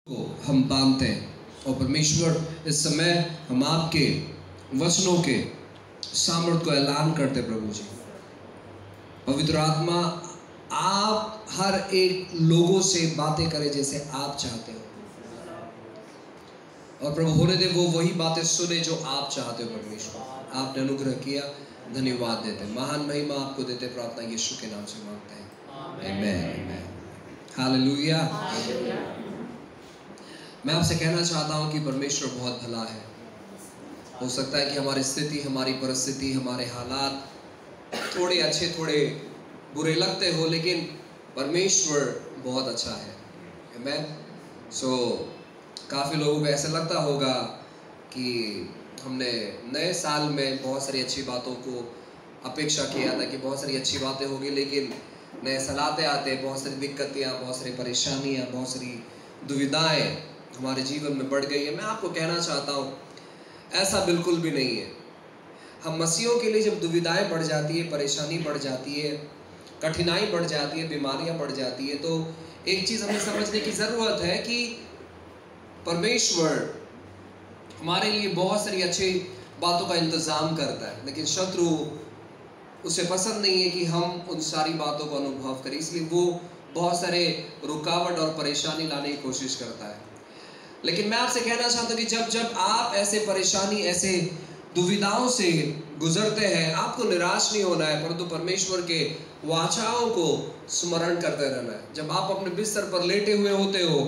को हम बांधते हैं और परमेश्वर इस समय हम आपके वचनों के सामर्थ को ऐलान करते। प्रभु जी, पवित्र आत्मा, आप हर एक लोगों से बातें करें जैसे आप चाहते हो, और प्रभु होने दे वो वही बातें सुने जो आप चाहते हो। परमेश्वर, आपने अनुग्रह किया, धन्यवाद देते, महान महिमा आपको देते। प्रार्थना यीशु के नाम से मांगते हैं, आमीन, आमीन, हालेलुया। मैं आपसे कहना चाहता हूं कि परमेश्वर बहुत भला है। हो सकता है कि हमारी स्थिति, हमारी परिस्थिति, हमारे हालात थोड़े अच्छे थोड़े बुरे लगते हो, लेकिन परमेश्वर बहुत अच्छा है। आमीन। काफ़ी लोगों को ऐसा लगता होगा कि हमने नए साल में बहुत सारी अच्छी बातों को अपेक्षा किया था कि बहुत सारी अच्छी बातें होगी, लेकिन नए साल आते आते बहुत सारी दिक्कतें, बहुत सारी परेशानियाँ, बहुत सारी दुविधाएं हमारे जीवन में बढ़ गई है। मैं आपको कहना चाहता हूँ, ऐसा बिल्कुल भी नहीं है। हम मसीहों के लिए जब दुविधाएं बढ़ जाती है, परेशानी बढ़ जाती है, कठिनाई बढ़ जाती है, बीमारियां बढ़ जाती है, तो एक चीज़ हमें समझने की ज़रूरत है कि परमेश्वर हमारे लिए बहुत सारी अच्छी बातों का इंतज़ाम करता है, लेकिन शत्रु, उसे पसंद नहीं है कि हम उन सारी बातों को अनुभव करें, इसलिए वो बहुत सारे रुकावट और परेशानी लाने की कोशिश करता है। लेकिन मैं आपसे कहना चाहता हूँ कि जब जब आप ऐसे परेशानी, ऐसे दुविधाओं से गुजरते हैं, आपको निराश नहीं होना है, परंतु परमेश्वर के वाचाओं को स्मरण करते रहना है। जब आप अपने बिस्तर पर लेटे हुए होते हो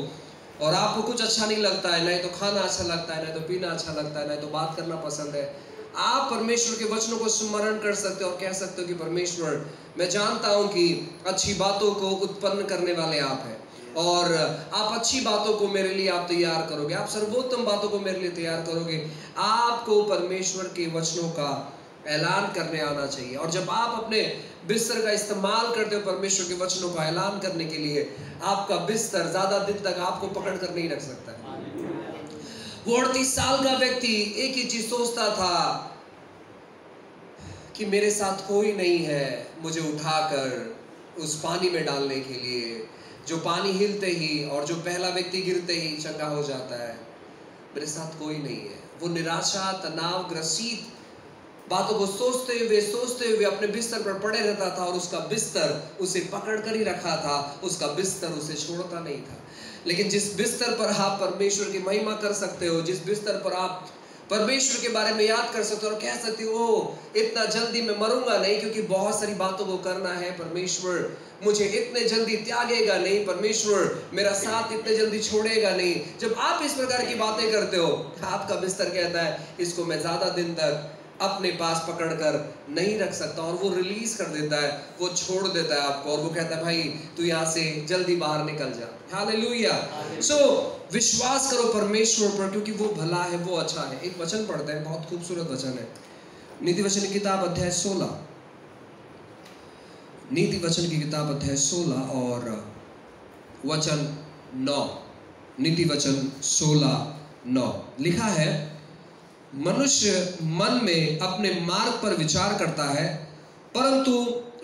और आपको कुछ अच्छा नहीं लगता है, नहीं तो खाना अच्छा लगता है, नहीं तो पीना अच्छा लगता है, नहीं तो बात करना पसंद है, आप परमेश्वर के वचनों को स्मरण कर सकते हो और कह सकते हो कि परमेश्वर, मैं जानता हूँ कि अच्छी बातों को उत्पन्न करने वाले आप हैं, और आप अच्छी बातों को मेरे लिए आप तैयार करोगे, आप सर्वोत्तम बातों को मेरे लिए तैयार करोगे। आपको परमेश्वर के वचनों का ऐलान करने आना चाहिए। और जब आप अपने बिस्तर का इस्तेमाल करते हो परमेश्वर के वचनों का ऐलान करने के लिए, आपका बिस्तर ज़्यादा दिन तक आपको पकड़ कर नहीं रख सकता है। वो 38 साल का व्यक्ति एक ही चीज सोचता था कि मेरे साथ कोई नहीं है मुझे उठाकर उस पानी में डालने के लिए, जो पानी हिलते ही और जो पहला व्यक्ति गिरते ही चंगा हो जाता है। मेरे साथ कोई नहीं है। वो निराशा, तनाव ग्रसित बातों को सोचते हुए अपने बिस्तर पर पड़े रहता था, और उसका बिस्तर उसे पकड़ कर ही रखा था, उसका बिस्तर उसे छोड़ता नहीं था। लेकिन जिस बिस्तर पर आप परमेश्वर की महिमा कर सकते हो, जिस बिस्तर पर आप परमेश्वर के बारे में याद कर सकते हो और कह सकते हो, इतना जल्दी मैं मरूंगा नहीं, क्योंकि बहुत सारी बातों को करना है, परमेश्वर मुझे इतने जल्दी त्यागेगा नहीं, परमेश्वर मेरा साथ इतने जल्दी छोड़ेगा नहीं। जब आप इस प्रकार की बातें करते हो, आपका बिस्तर कहता है इसको मैं ज्यादा दिन तक अपने पास पकड़कर नहीं रख सकता, और वो रिलीज कर देता है, वो छोड़ देता है आपको, और वो कहता है भाई तू यहाँ से जल्दी बाहर निकल जा। हालेलुया। विश्वास करो परमेश्वर पर, क्योंकि वो भला है, वो अच्छा है। एक वचन पढ़ते हैं, बहुत खूबसूरत वचन है, नीति वचन की किताब अध्याय 16, नीति वचन की किताब अध्याय 16 और वचन 9। नीति वचन 16:9 लिखा है, मनुष्य मन में अपने मार्ग पर विचार करता है, परंतु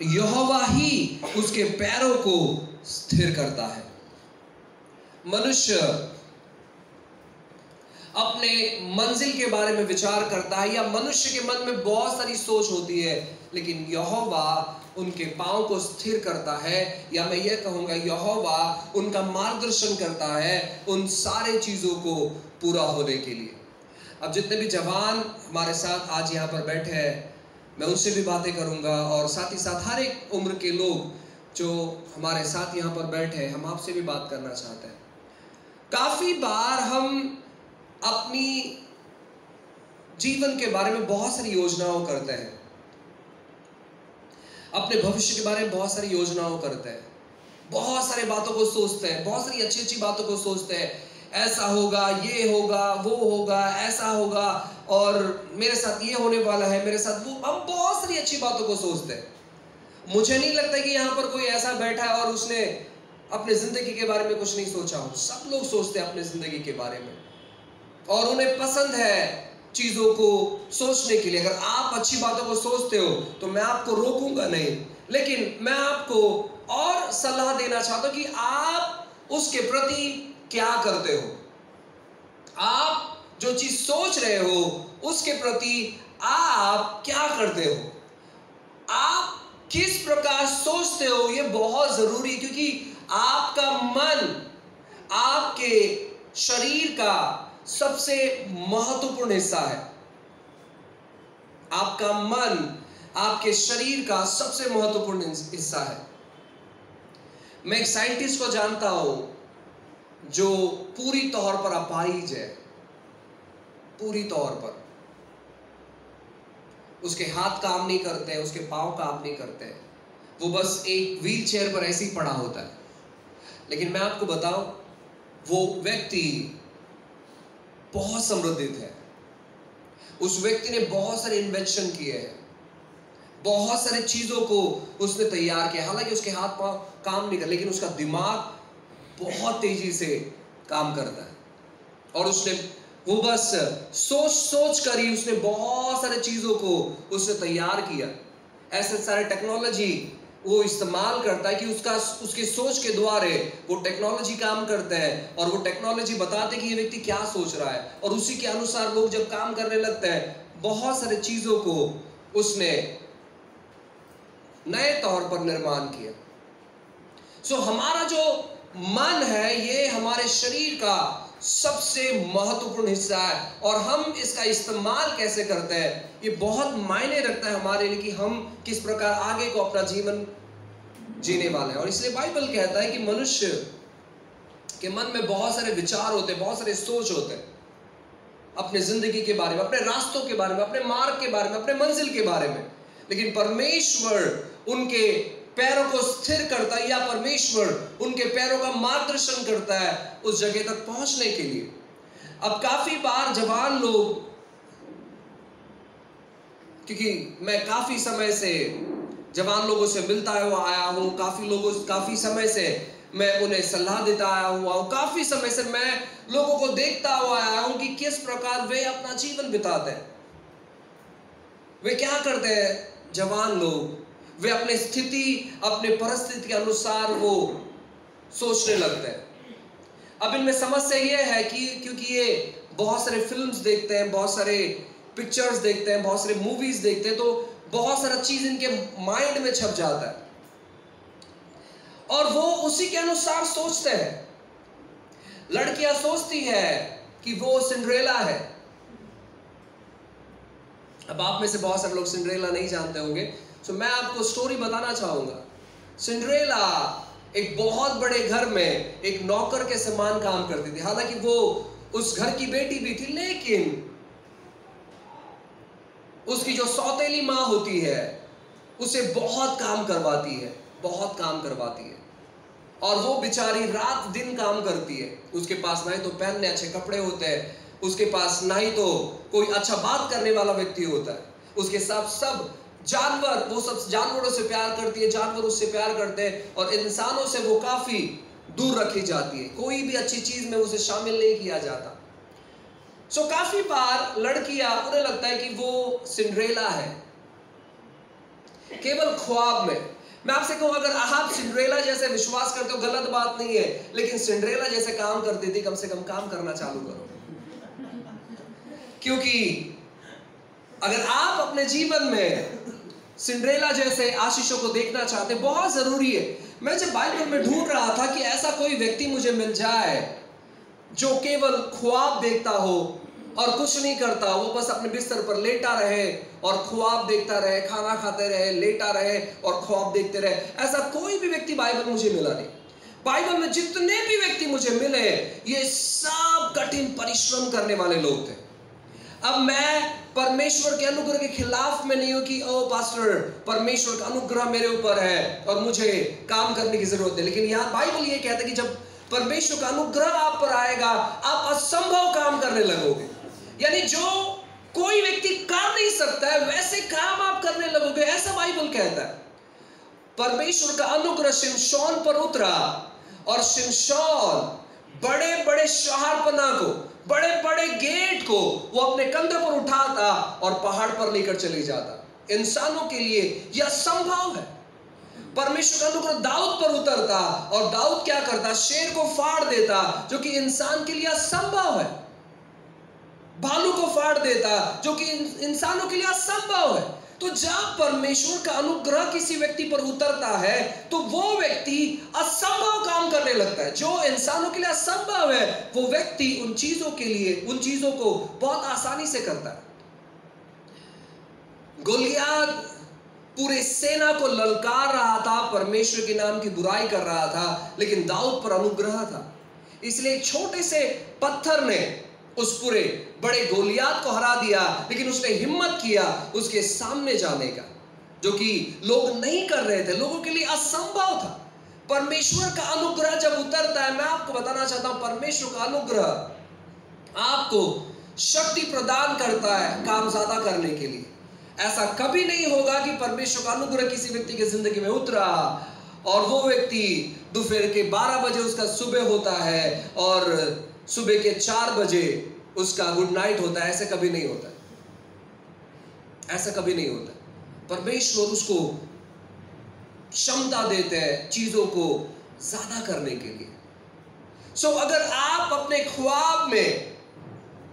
यहोवा ही उसके पैरों को स्थिर करता है। मनुष्य अपने मंजिल के बारे में विचार करता है, या मनुष्य के मन में बहुत सारी सोच होती है, लेकिन यहोवा उनके पांव को स्थिर करता है, या मैं ये कहूँगा यहोवा उनका मार्गदर्शन करता है उन सारे चीज़ों को पूरा होने के लिए। अब जितने भी जवान हमारे साथ आज यहाँ पर बैठे हैं, मैं उनसे भी बातें करूँगा, और साथ ही साथ हर एक उम्र के लोग जो हमारे साथ यहाँ पर बैठे हैं, हम आपसे भी बात करना चाहते हैं। काफ़ी बार हम अपनी जीवन के बारे में बहुत सारी योजनाओं करते हैं, अपने भविष्य के बारे में बहुत सारी योजनाओं करते हैं, बहुत सारी बातों को सोचते हैं, बहुत सारी अच्छी अच्छी बातों को सोचते हैं, ऐसा होगा, ये होगा, वो होगा, ऐसा होगा, और मेरे साथ ये होने वाला है, मेरे साथ वो, हम बहुत सारी अच्छी बातों को सोचते हैं। मुझे नहीं लगता कि यहाँ पर कोई ऐसा बैठा है और उसने अपने जिंदगी के बारे में कुछ नहीं सोचा हो। सब लोग सोचते हैं अपने जिंदगी के बारे में, और उन्हें पसंद है चीजों को सोचने के लिए। अगर आप अच्छी बातों को सोचते हो तो मैं आपको रोकूंगा नहीं, लेकिन मैं आपको और सलाह देना चाहता हूं कि आप उसके प्रति क्या करते हो? आप जो चीज सोच रहे हो उसके प्रति आप क्या करते हो? आप किस प्रकार सोचते हो ये बहुत जरूरी है, क्योंकि आपका मन आपके शरीर का सबसे महत्वपूर्ण हिस्सा है। आपका मन आपके शरीर का सबसे महत्वपूर्ण हिस्सा है। मैं एक साइंटिस्ट को जानता हूं जो पूरी तौर पर अपाहिज है, पूरी तौर पर। उसके हाथ काम नहीं करते हैं, उसके पांव काम नहीं करते हैं, वो बस एक व्हील चेयर पर ऐसे ही पड़ा होता है। लेकिन मैं आपको बताऊं, वो व्यक्ति बहुत समृद्धित है। उस व्यक्ति ने बहुत सारे इन्वेंशन किए हैं, बहुत सारे चीजों को उसने तैयार किया। हालांकि उसके हाथ पांव काम नहीं कर, लेकिन उसका दिमाग बहुत तेजी से काम करता है। और वो बस सोच सोच कर ही उसने बहुत सारे चीजों को उसने तैयार किया। ऐसे सारे टेक्नोलॉजी वो इस्तेमाल करता है कि उसके सोच के द्वारा वो टेक्नोलॉजी काम करता है, और वो टेक्नोलॉजी बताते कि ये व्यक्ति क्या सोच रहा है, और उसी के अनुसार लोग जब काम करने लगते हैं, बहुत सारे चीजों को उसने नए तौर पर निर्माण किया। सो हमारा जो मन है ये हमारे शरीर का सबसे महत्वपूर्ण हिस्सा है, और हम इसका इस्तेमाल कैसे करते हैं ये बहुत मायने रखता है हमारे लिए कि हम किस प्रकार आगे को अपना जीवन जीने वाले हैं। और इसलिए बाइबल कहता है कि मनुष्य के मन में बहुत सारे विचार होते हैं, बहुत सारे सोच होते हैं अपने जिंदगी के बारे में, अपने रास्तों के बारे में, अपने मार्ग के बारे में, अपने मंजिल के बारे में। लेकिन परमेश्वर उनके पैरों को स्थिर करता है, या परमेश्वर उनके पैरों का मार्गदर्शन करता है उस जगह तक पहुंचने के लिए। अब काफी बार जवान लोग, क्योंकि मैं काफी समय से जवान लोगों से मिलता हुआ आया हूं, काफी समय से मैं उन्हें सलाह देता आया हुआ हूं, काफी समय से मैं लोगों को देखता हुआ आया हूं कि किस प्रकार वे अपना जीवन बिताते हैं। वे क्या करते हैं जवान लोग? वे अपने स्थिति, अपने परिस्थिति के अनुसार वो सोचने लगते हैं। अब इनमें समस्या यह है कि क्योंकि ये बहुत सारे फिल्म्स देखते हैं, बहुत सारे पिक्चर्स देखते हैं, बहुत सारे मूवीज देखते हैं, तो बहुत सारा चीज इनके माइंड में छप जाता है और वो उसी के अनुसार सोचते हैं। लड़कियां सोचती है कि वो सिंड्रेला है। अब आप में से बहुत सारे लोग सिंड्रेला नहीं जानते होंगे, तो मैं आपको स्टोरी बताना चाहूंगा। सिंड्रेला एक बहुत बड़े घर में एक नौकर के समान काम करती थी। हालांकि वो उस घर की बेटी भी थी, लेकिन उसकी जो सौतेली माँ होती है उसे बहुत काम करवाती है, बहुत काम करवाती है, और वो बेचारी रात दिन काम करती है। उसके पास ना ही तो पहनने अच्छे कपड़े होते हैं, उसके पास ना ही तो कोई अच्छा बात करने वाला व्यक्ति होता है, उसके साथ सब जानवर, वो सब जानवरों से प्यार करती है, जानवर उससे प्यार करते हैं, और इंसानों से वो काफी दूर रखी जाती है। कोई भी अच्छी चीज में उसे शामिल नहीं किया जाता। सो काफी बार लड़कियां, उन्हें लगता है कि वो सिंड्रेला है, केवल ख्वाब में। मैं आपसे कहूं, अगर आप सिंड्रेला जैसे विश्वास करते हो, गलत बात नहीं है, लेकिन सिंड्रेला जैसे काम करती थी, कम से कम काम करना चालू करो। क्योंकि अगर आप अपने जीवन में सिंड्रेला जैसे आशीषों को देखना चाहते, बहुत जरूरी है। मैं जब बाइबल में ढूंढ रहा था कि ऐसा कोई व्यक्ति मुझे मिल जाए जो केवल ख्वाब देखता हो और कुछ नहीं करता, वो बस अपने बिस्तर पर लेटा रहे और ख्वाब देखता रहे, खाना खाते रहे, लेटा रहे और ख्वाब देखते रहे, ऐसा कोई भी व्यक्ति बाइबल मुझे मिला नहीं। बाइबल में जितने भी व्यक्ति मुझे मिले, ये सब कठिन परिश्रम करने वाले लोग थे। अब मैं परमेश्वर के अनुग्रह के खिलाफ में नहीं हूं कि ओ पास्टर, परमेश्वर का अनुग्रह मेरे ऊपर है और मुझे काम करने की जरूरत है, लेकिन यहाँ बाइबल ये कहता है कि जब परमेश्वर का अनुग्रह आप पर आएगा, आप असंभव काम करने लगोगे। यानी जो कोई व्यक्ति कर नहीं सकता है, वैसे काम आप करने लगोगे, ऐसा बाइबल कहता है। परमेश्वर का अनुग्रह शिमशोन पर उतरा, और शिमशोन बड़े बड़े शहरपनाह को, बड़े बड़े गेट को वो अपने कंधे पर उठाता और पहाड़ पर लेकर चले जाता। इंसानों के लिए यह संभव है। परमेश्वर का अनुग्रह दाऊद पर उतरता और दाऊद क्या करता, शेर को फाड़ देता जो कि इंसान के लिए असंभव है, भालू को फाड़ देता जो कि इंसानों के लिए असंभव है। तो जब परमेश्वर का अनुग्रह किसी व्यक्ति पर उतरता है तो वो व्यक्ति असंभव काम करने लगता है। जो इंसानों के लिए असंभव है वो व्यक्ति उन चीजों को बहुत आसानी से करता है। गोलियत पूरे सेना को ललकार रहा था, परमेश्वर के नाम की बुराई कर रहा था, लेकिन दाऊद पर अनुग्रह था, इसलिए एक छोटे से पत्थर ने उस पूरे बड़े गोलियत को हरा दिया। लेकिन उसने हिम्मत किया उसके सामने जाने का, जो कि लोग नहीं कर रहे थे, लोगों के लिए असंभव था। परमेश्वर का अनुग्रह जब उतरता है, मैं आपको बताना चाहता हूं, परमेश्वर का अनुग्रह आपको शक्ति प्रदान करता है काम ज्यादा करने के लिए। ऐसा कभी नहीं होगा कि परमेश्वर का अनुग्रह किसी व्यक्ति की जिंदगी में उतरा और वो व्यक्ति दोपहर के 12 बजे उसका सुबह होता है और सुबह के 4 बजे उसका गुड नाइट होता है। ऐसे कभी नहीं होता, ऐसा कभी नहीं होता। परमेश्वर उसको क्षमता देते हैं चीजों को ज्यादा करने के लिए। अगर आप अपने ख्वाब में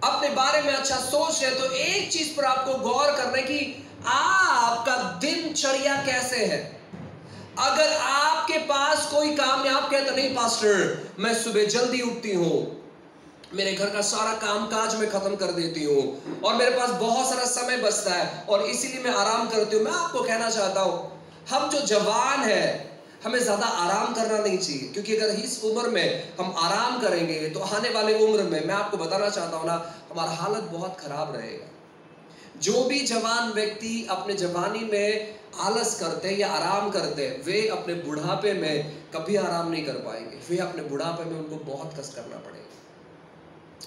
अपने बारे में अच्छा सोच रहे तो एक चीज पर आपको गौर करना है कि आपका दिनचर्या कैसे है। अगर आपके पास कोई काम है, आप कहते नहीं पास्टर मैं सुबह जल्दी उठती हूं, मेरे घर का सारा काम काज में खत्म कर देती हूँ और मेरे पास बहुत सारा समय बचता है और इसीलिए मैं आराम करती हूँ। मैं आपको कहना चाहता हूँ, हम जो जवान है हमें ज्यादा आराम करना नहीं चाहिए, क्योंकि अगर इस उम्र में हम आराम करेंगे तो आने वाले उम्र में मैं आपको बताना चाहता हूँ ना, हमारा हालत बहुत खराब रहेगा। जो भी जवान व्यक्ति अपने जवानी में आलस करते हैं या आराम करते हैं, वे अपने बुढ़ापे में कभी आराम नहीं कर पाएंगे। वे अपने बुढ़ापे में उनको बहुत कष्ट करना पड़ेगा,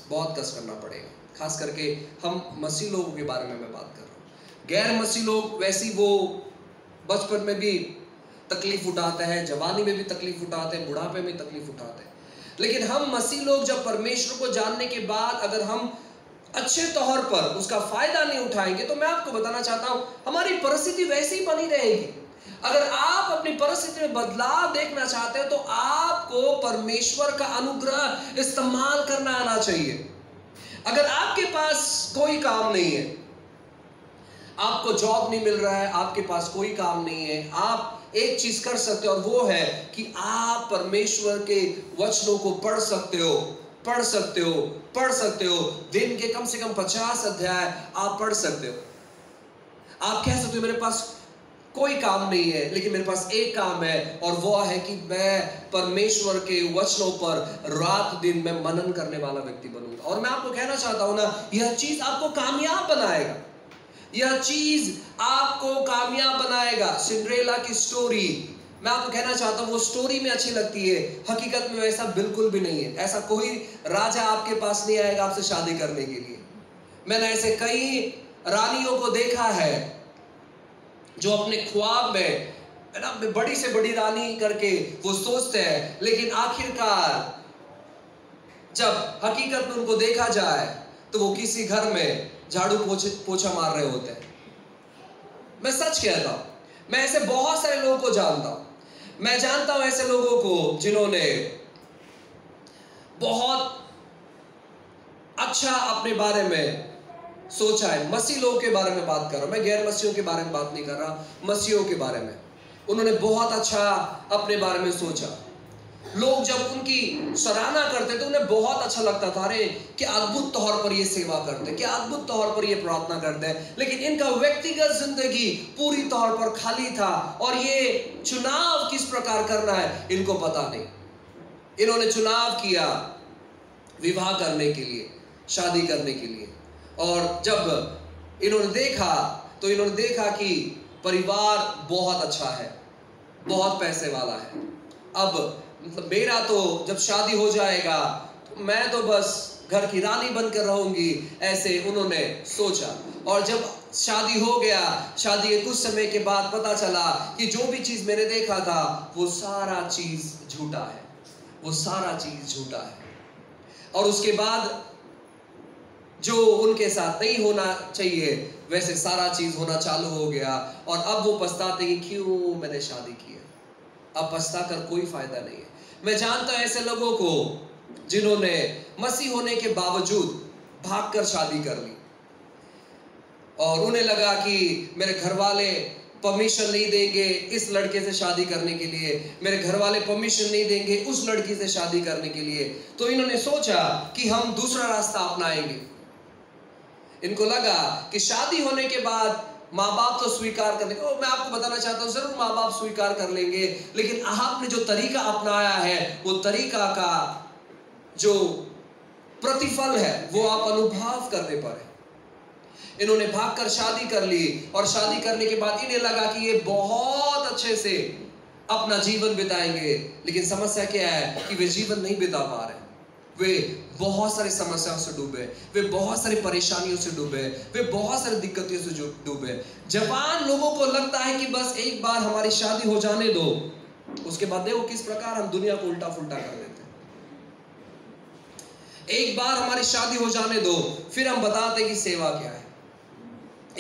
बहुत कष्ट करना पड़ेगा। खास करके हम मसीह लोगों के बारे में मैं बात कर रहा हूँ। गैर मसीह लोग वैसी वो बचपन में भी तकलीफ उठाते हैं, जवानी में भी तकलीफ उठाते हैं, बुढ़ापे में तकलीफ उठाते हैं। लेकिन हम मसीह लोग जब परमेश्वर को जानने के बाद अगर हम अच्छे तौर पर उसका फायदा नहीं उठाएंगे तो मैं आपको बताना चाहता हूं हमारी परिस्थिति वैसी ही बनी रहेगी। अगर आप अपनी परिस्थिति में बदलाव देखना चाहते हैं तो आपको परमेश्वर का अनुग्रह इस्तेमाल करना आना चाहिए। अगर आपके पास कोई काम नहीं है, आपको जॉब नहीं मिल रहा है, आपके पास कोई काम नहीं है, आप एक चीज कर सकते हो और वो है कि आप परमेश्वर के वचनों को पढ़ सकते हो। दिन के कम से कम 50 अध्याय आप पढ़ सकते हो। आप कह सकते हो मेरे पास कोई काम नहीं है, लेकिन मेरे पास एक काम है और वो है कि मैं परमेश्वर के वचनों पर रात दिन में मनन करने वाला व्यक्ति बनूंगा। और मैं आपको कहना चाहता हूं ना, यह चीज आपको कामयाब बनाएगा, यह चीज आपको कामयाब बनाएगा। सिंड्रेला की स्टोरी मैं आपको कहना चाहता हूं, वो स्टोरी में अच्छी लगती है, हकीकत में वैसा बिल्कुल भी नहीं है। ऐसा कोई राजा आपके पास नहीं आएगा आपसे शादी करने के लिए। मैंने ऐसे कई रानियों को देखा है जो अपने ख्वाब में है ना बड़ी से बड़ी रानी करके वो सोचते हैं, लेकिन आखिरकार जब हकीकत में उनको देखा जाए तो वो किसी घर में झाड़ू पोछा मार रहे होते हैं। मैं सच कहता हूं, मैं ऐसे बहुत सारे लोगों को जानता हूं। मैं जानता हूं ऐसे लोगों को जिन्होंने बहुत अच्छा अपने बारे में सोचा है। मसीह लोगों के बारे में बात कर रहा हूं मैं, गैर मसीहों के बारे में बात नहीं कर रहा, मसीहों के बारे में। उन्होंने बहुत अच्छा अपने बारे में सोचा। लोग जब उनकी सराहना करते तो उन्हें बहुत अच्छा लगता था, अरे क्या अद्भुत तौर पर ये सेवा करते, क्या अद्भुत तौर पर ये प्रार्थना करते हैं। लेकिन इनका व्यक्तिगत जिंदगी पूरी तौर पर खाली था और ये चुनाव किस प्रकार करना है इनको पता नहीं। इन्होंने चुनाव किया विवाह करने के लिए, शादी करने के लिए, और जब इन्होंने देखा तो इन्होंने देखा कि परिवार बहुत अच्छा है, बहुत पैसे वाला है। अब मतलब मेरा तो जब शादी हो जाएगा तो मैं तो बस घर की रानी बनकर रहूंगी, ऐसे उन्होंने सोचा। और जब शादी हो गया, शादी के कुछ समय के बाद पता चला कि जो भी चीज मैंने देखा था वो सारा चीज झूठा है, वो सारा चीज झूठा है। और उसके बाद जो उनके साथ नहीं होना चाहिए वैसे सारा चीज होना चालू हो गया और अब वो पछताते कि क्यों मैंने शादी किया। अब पछता कर कोई फायदा नहीं है। मैं जानता हूं ऐसे लोगों को जिन्होंने मसीह होने के बावजूद भागकर शादी कर ली और उन्हें लगा कि मेरे घर वाले परमिशन नहीं देंगे इस लड़के से शादी करने के लिए, मेरे घर वाले परमिशन नहीं देंगे उस लड़की से शादी करने के लिए, तो इन्होंने सोचा कि हम दूसरा रास्ता अपनाएंगे। इनको लगा कि शादी होने के बाद माँ बाप तो स्वीकार कर लेंगे। मैं आपको बताना चाहता हूँ जरूर माँ बाप स्वीकार कर लेंगे, लेकिन आपने जो तरीका अपनाया है वो तरीका का जो प्रतिफल है वो आप अनुभव करने पर है। इन्होंने भागकर शादी कर ली और शादी करने के बाद इन्हें लगा कि ये बहुत अच्छे से अपना जीवन बिताएंगे, लेकिन समस्या क्या है कि वे जीवन नहीं बिता पा रहे। वे बहुत सारी समस्याओं से डूबे, वे बहुत सारी परेशानियों से डूबे, वे बहुत सारी दिक्कतों से डूबे। जवान लोगों को लगता है कि बस एक बार हमारी शादी हो जाने दो, उसके बाद देखो किस प्रकार हम दुनिया को उल्टा फुल्टा कर देते हैं। एक बार हमारी शादी हो जाने दो, फिर हम बताते हैं कि सेवा क्या है।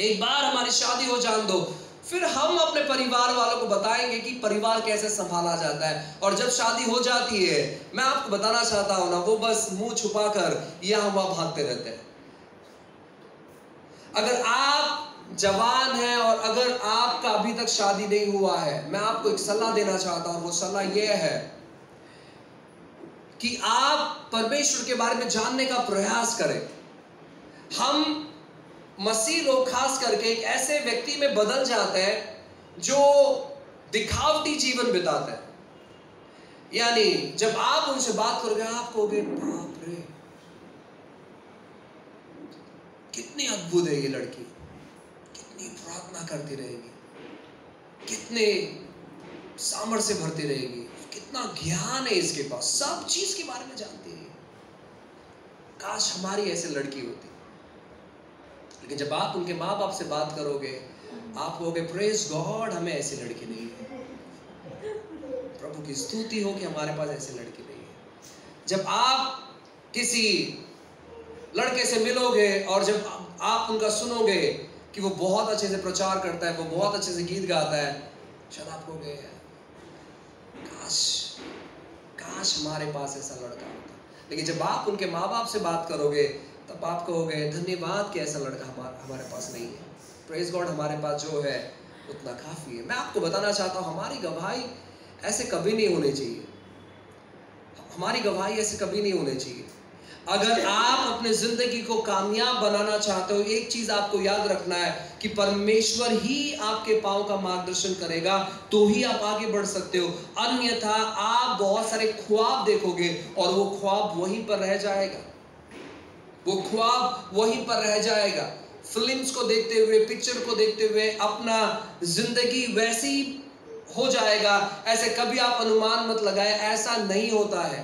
एक बार हमारी शादी हो जाने दो, फिर हम अपने परिवार वालों को बताएंगे कि परिवार कैसे संभाला जाता है। और जब शादी हो जाती है, मैं आपको बताना चाहता हूं ना, वो बस मुंह छुपाकर यहां वहां भागते रहते हैं। अगर आप जवान हैं और अगर आपका अभी तक शादी नहीं हुआ है, मैं आपको एक सलाह देना चाहता हूं। वो सलाह यह है कि आप परमेश्वर के बारे में जानने का प्रयास करें। हम मसीह लोग खास करके एक ऐसे व्यक्ति में बदल जाते हैं जो दिखावटी जीवन बिताते हैं। यानी जब आप उनसे बात करोगे आप कहोगे बाप रे कितनी अद्भुत है ये लड़की, कितनी प्रार्थना करती रहेगी, कितने सामर्थ्य से भरती रहेगी, कितना ज्ञान है इसके पास, सब चीज के बारे में जानती है। काश हमारी ऐसी लड़की होती। लेकिन जब आप उनके माँ बाप से बात करोगे आप कहोगे प्रेज गॉड हमें ऐसी लड़की नहीं है। प्रभु की स्तुति हो कि हमारे पास ऐसी लड़की नहीं है। जब आप किसी लड़के से मिलोगे और जब आप उनका सुनोगे कि वो बहुत अच्छे से प्रचार करता है, वो बहुत अच्छे से गीत गाता है, शायद आप कहोगे काश हमारे पास ऐसा लड़का होता। लेकिन जब आप उनके माँ बाप से बात करोगे तब आप कहोगे धन्यवाद कि ऐसा लड़का हमारे पास नहीं है। प्रेज गॉड हमारे पास जो है उतना काफी है। मैं आपको बताना चाहता हूँ हमारी गवाही ऐसे कभी नहीं होनी चाहिए। हमारी गवाही ऐसे कभी नहीं होनी चाहिए। अगर आप अपने जिंदगी को कामयाब बनाना चाहते हो, एक चीज आपको याद रखना है कि परमेश्वर ही आपके पांव का मार्गदर्शन करेगा तो ही आप आगे बढ़ सकते हो। अन्यथा आप बहुत सारे ख्वाब देखोगे और वो ख्वाब वहीं पर रह जाएगा, वो ख्वाब वहीं पर रह जाएगा। फिल्म्स को देखते हुए, पिक्चर को देखते हुए अपना जिंदगी वैसी हो जाएगा। ऐसे कभी आप अनुमान मत लगाए, ऐसा नहीं होता है।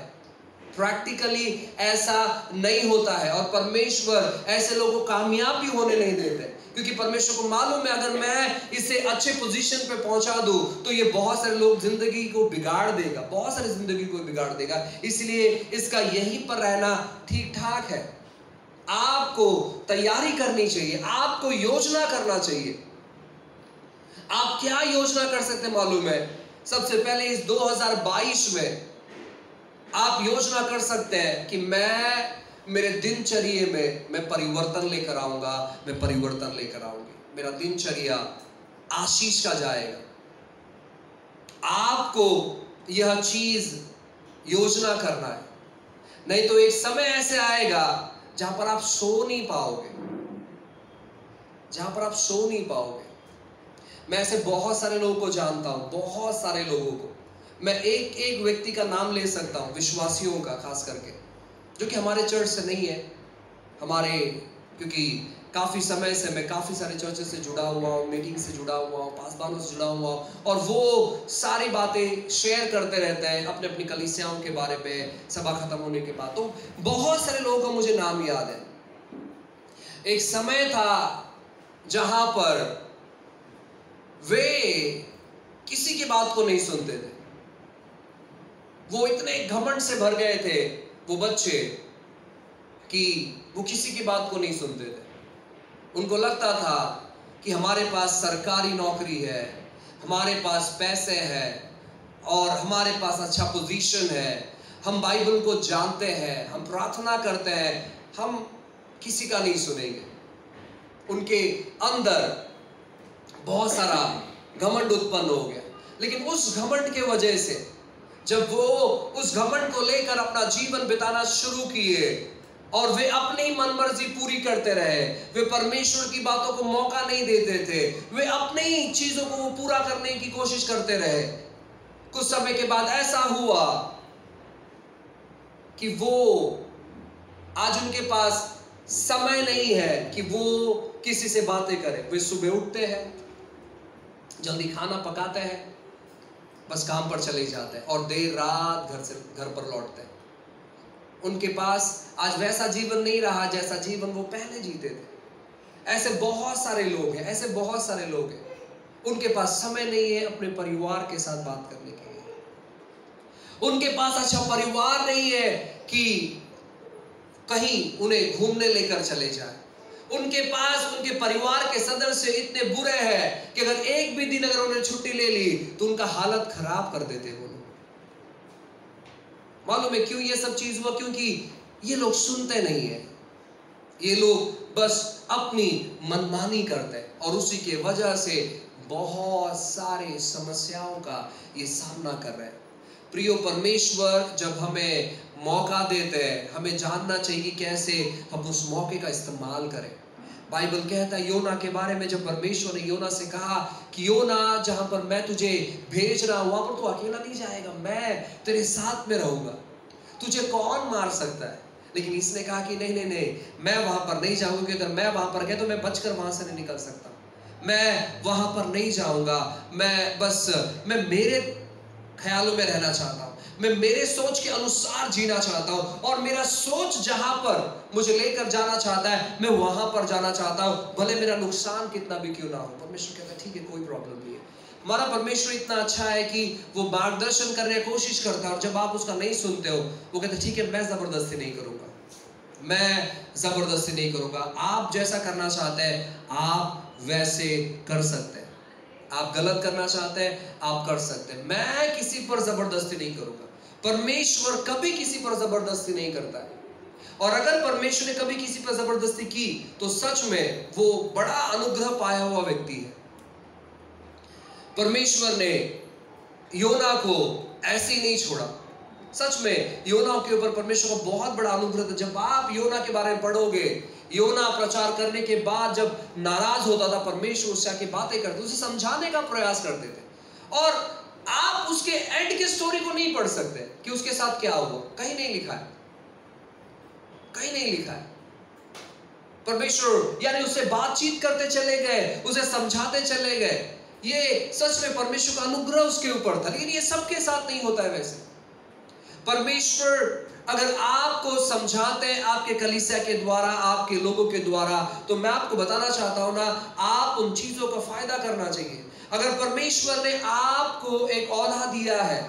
प्रैक्टिकली ऐसा नहीं होता है और परमेश्वर ऐसे लोगों को कामयाब भी होने नहीं देते, क्योंकि परमेश्वर को मालूम है अगर मैं इसे अच्छे पोजीशन पे पहुंचा दूं तो ये बहुत सारे लोग जिंदगी को बिगाड़ देगा, बहुत सारी जिंदगी को बिगाड़ देगा। इसलिए इसका यहीं पर रहना ठीक ठाक है। आपको तैयारी करनी चाहिए, आपको योजना करना चाहिए। आप क्या योजना कर सकते हैं मालूम है? सबसे पहले इस 2022 में आप योजना कर सकते हैं कि मैं मेरे दिनचर्या में मैं परिवर्तन लेकर आऊंगा, मैं परिवर्तन लेकर आऊंगी। मेरा दिनचर्या आशीष का जाएगा। आपको यह चीज योजना करना है, नहीं तो एक समय ऐसे आएगा जहां पर आप सो नहीं पाओगे, जहां पर आप सो नहीं पाओगे। मैं ऐसे बहुत सारे लोगों को जानता हूं, बहुत सारे लोगों को। मैं एक एक व्यक्ति का नाम ले सकता हूं, विश्वासियों का खास करके, जो कि हमारे चर्च से नहीं है, हमारे, क्योंकि काफ़ी समय से मैं काफ़ी सारे चर्चेस से जुड़ा हुआ हूँ, मीटिंग से जुड़ा हुआ हूँ, पासबानों से जुड़ा हुआ हूँ, और वो सारी बातें शेयर करते रहते हैं अपने अपनी कलीसियाओं के बारे में सभा खत्म होने के बाद। तो बहुत सारे लोगों का मुझे नाम याद है। एक समय था जहाँ पर वे किसी की बात को नहीं सुनते थे। वो इतने घमंड से भर गए थे वो बच्चे कि वो किसी की बात को नहीं सुनते थे। उनको लगता था कि हमारे पास सरकारी नौकरी है, हमारे पास पैसे हैं, और हमारे पास अच्छा पोजीशन है, हम बाइबल को जानते हैं, हम प्रार्थना करते हैं, हम किसी का नहीं सुनेंगे। उनके अंदर बहुत सारा घमंड उत्पन्न हो गया, लेकिन उस घमंड के वजह से जब वो उस घमंड को लेकर अपना जीवन बिताना शुरू किए और वे अपनी मनमर्जी पूरी करते रहे, वे परमेश्वर की बातों को मौका नहीं देते थे, वे अपनी चीजों को पूरा करने की कोशिश करते रहे। कुछ समय के बाद ऐसा हुआ कि वो आज उनके पास समय नहीं है कि वो किसी से बातें करें। वे सुबह उठते हैं, जल्दी खाना पकाते हैं, बस काम पर चले जाते हैं और देर रात घर पर लौटते हैं। उनके पास आज वैसा जीवन नहीं रहा जैसा जीवन वो पहले जीते थे। ऐसे बहुत सारे लोग हैं, ऐसे बहुत सारे लोग हैं, उनके पास समय नहीं है अपने परिवार के साथ बात करने के लिए। उनके पास अच्छा परिवार नहीं है कि कहीं उन्हें घूमने लेकर चले जाए। उनके पास उनके परिवार के सदस्य इतने बुरे हैं कि अगर एक भी दिन अगर उन्हें छुट्टी ले ली तो उनका हालत खराब कर देते वो लोग। मालूम है क्यों ये सब चीज हुआ? क्योंकि ये लोग सुनते नहीं है, ये लोग बस अपनी मनमानी करते हैं और उसी के वजह से बहुत सारे समस्याओं का ये सामना कर रहे हैं। प्रियो, परमेश्वर जब हमें मौका देते हैं, हमें जानना चाहिए कि कैसे हम उस मौके का इस्तेमाल करें। बाइबल कहता है योना के बारे में, जब परमेश्वर ने योना से कहा कि योना, जहां पर मैं तुझे भेज रहा हूं वहां पर तू अकेला नहीं जाएगा, मैं तेरे साथ में रहूंगा, तुझे कौन मार सकता है? लेकिन इसने कहा कि नहीं नहीं नहीं, मैं वहां पर नहीं जाऊंगा, अगर मैं वहां पर गया तो मैं बचकर वहां से नहीं निकल सकता, मैं वहां पर नहीं जाऊंगा, मैं मेरे ख्यालों में रहना चाहता हूं, मैं मेरे सोच के अनुसार जीना चाहता हूं और मेरा सोच जहां पर मुझे लेकर जाना चाहता है मैं वहां पर जाना चाहता हूं, भले मेरा नुकसान कितना भी क्यों ना हो। परमेश्वर कहता है ठीक है, कोई प्रॉब्लम नहीं है। हमारा परमेश्वर इतना अच्छा है कि वो मार्गदर्शन करने की कोशिश करता है और जब आप उसका नहीं सुनते हो वो कहता है ठीक है, मैं जबरदस्ती नहीं करूंगा, मैं जबरदस्ती नहीं करूंगा, आप जैसा करना चाहते हैं आप वैसे कर सकते हैं, आप गलत करना चाहते हैं आप कर सकते हैं, मैं किसी पर जबरदस्ती नहीं करूंगा। परमेश्वर कभी किसी पर जबरदस्ती नहीं करता है, और अगर परमेश्वर ने कभी किसी पर जबरदस्ती की तो सच में वो बड़ा अनुग्रह पाया हुआ व्यक्ति है। परमेश्वर ने योना को ऐसे ही नहीं छोड़ा। सच में योना के ऊपर परमेश्वर का बहुत बड़ा अनुग्रह था। जब आप योना के बारे में पढ़ोगे, योना प्रचार करने के बाद जब नाराज होता था परमेश्वर उससे आके बातें करते, उसे समझाने का प्रयास करते थे, और आप उसके एंड के स्टोरी को नहीं पढ़ सकते कि उसके साथ क्या हुआ, कहीं नहीं लिखा है, कहीं नहीं लिखा है। परमेश्वर यानी उससे बातचीत करते चले गए, उसे समझाते चले गए, ये सच में परमेश्वर का अनुग्रह उसके ऊपर था। लेकिन ये सबके साथ नहीं होता है। वैसे परमेश्वर अगर आपको समझाते हैं आपके कलीसिया के द्वारा, आपके लोगों के द्वारा, तो मैं आपको बताना चाहता हूं ना, आप उन चीजों का फायदा करना चाहिए। अगर परमेश्वर ने आपको एक औहदा दिया है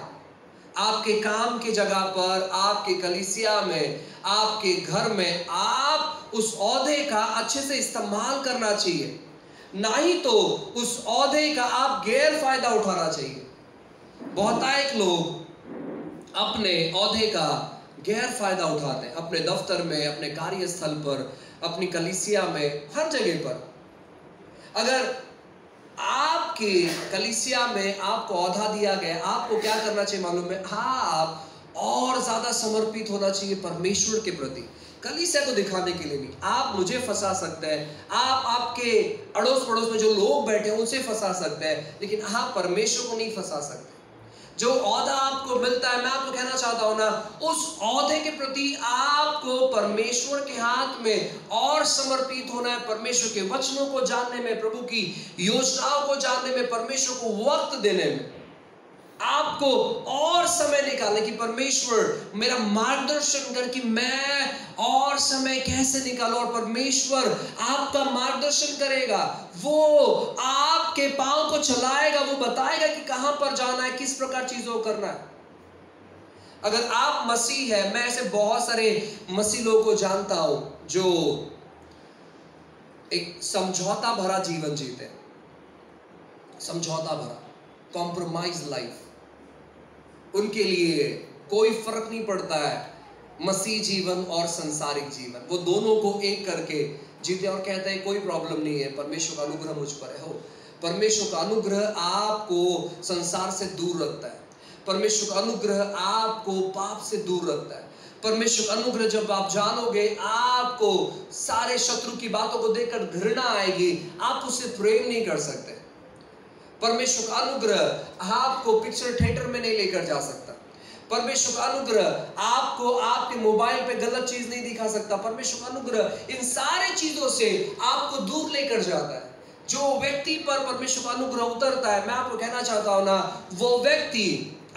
आपके काम की जगह पर, आपके कलीसिया में, आपके घर में, आप उस औहदे का अच्छे से इस्तेमाल करना चाहिए, ना ही तो उस औहदे का आप गैर फायदा उठाना चाहिए। बहुतायत लोग अपने औहदे का गैर फायदा उठाते हैं, अपने दफ्तर में, अपने कार्यस्थल पर, अपनी कलीसिया में, हर जगह पर। अगर आपके कलीसिया में आपको औहदा दिया गया, आपको क्या करना चाहिए मालूम है? आप और ज्यादा समर्पित होना चाहिए परमेश्वर के प्रति। कलीसिया को दिखाने के लिए नहीं। आप मुझे फंसा सकते हैं, आप आपके अड़ोस पड़ोस में जो लोग बैठे हैं उनसे फंसा सकते हैं, लेकिन आप परमेश्वर को नहीं फंसा सकते। जो औहदा आपको मिलता है, मैं आपको कहना चाहता हूं ना, उस औहदे के प्रति आपको परमेश्वर के हाथ में और समर्पित होना है। परमेश्वर के वचनों को जानने में, प्रभु की योजनाओं को जानने में, परमेश्वर को वक्त देने में आपको और समय निकालने की, परमेश्वर मेरा मार्गदर्शन कर कि मैं और समय कैसे निकालूं, और परमेश्वर आपका मार्गदर्शन करेगा, वो आपके पांव को चलाएगा, वो बताएगा कि कहां पर जाना है, किस प्रकार चीजों को करना है। अगर आप मसीह है, मैं ऐसे बहुत सारे मसीह लोगों को जानता हूं जो एक समझौता भरा जीवन जीते, समझौता भरा, कॉम्प्रोमाइज लाइफ। उनके लिए कोई फर्क नहीं पड़ता है मसीह जीवन और संसारिक जीवन, वो दोनों को एक करके जीते और कहते हैं कोई प्रॉब्लम नहीं है, परमेश्वर का अनुग्रह मुझ पर है। हो, परमेश्वर का अनुग्रह आपको संसार से दूर रखता है, परमेश्वर का अनुग्रह आपको पाप से दूर रखता है, परमेश्वर का अनुग्रह जब आप जानोगे आपको सारे शत्रु की बातों को देखकर घृणा आएगी, आप उससे प्रेम नहीं कर सकते। परमेश्वर का अनुग्रह आपको पिक्चर थिएटर में नहीं लेकर जा सकता, परमेश्वर का अनुग्रह आपको आपके मोबाइल पे गलत चीज नहीं दिखा सकता, परमेश्वर का अनुग्रह इन सारे चीजों से आपको दूर लेकर जाता है। जो व्यक्ति पर परमेश्वर का अनुग्रह उतरता है, मैं आपको कहना चाहता हूं ना, वो व्यक्ति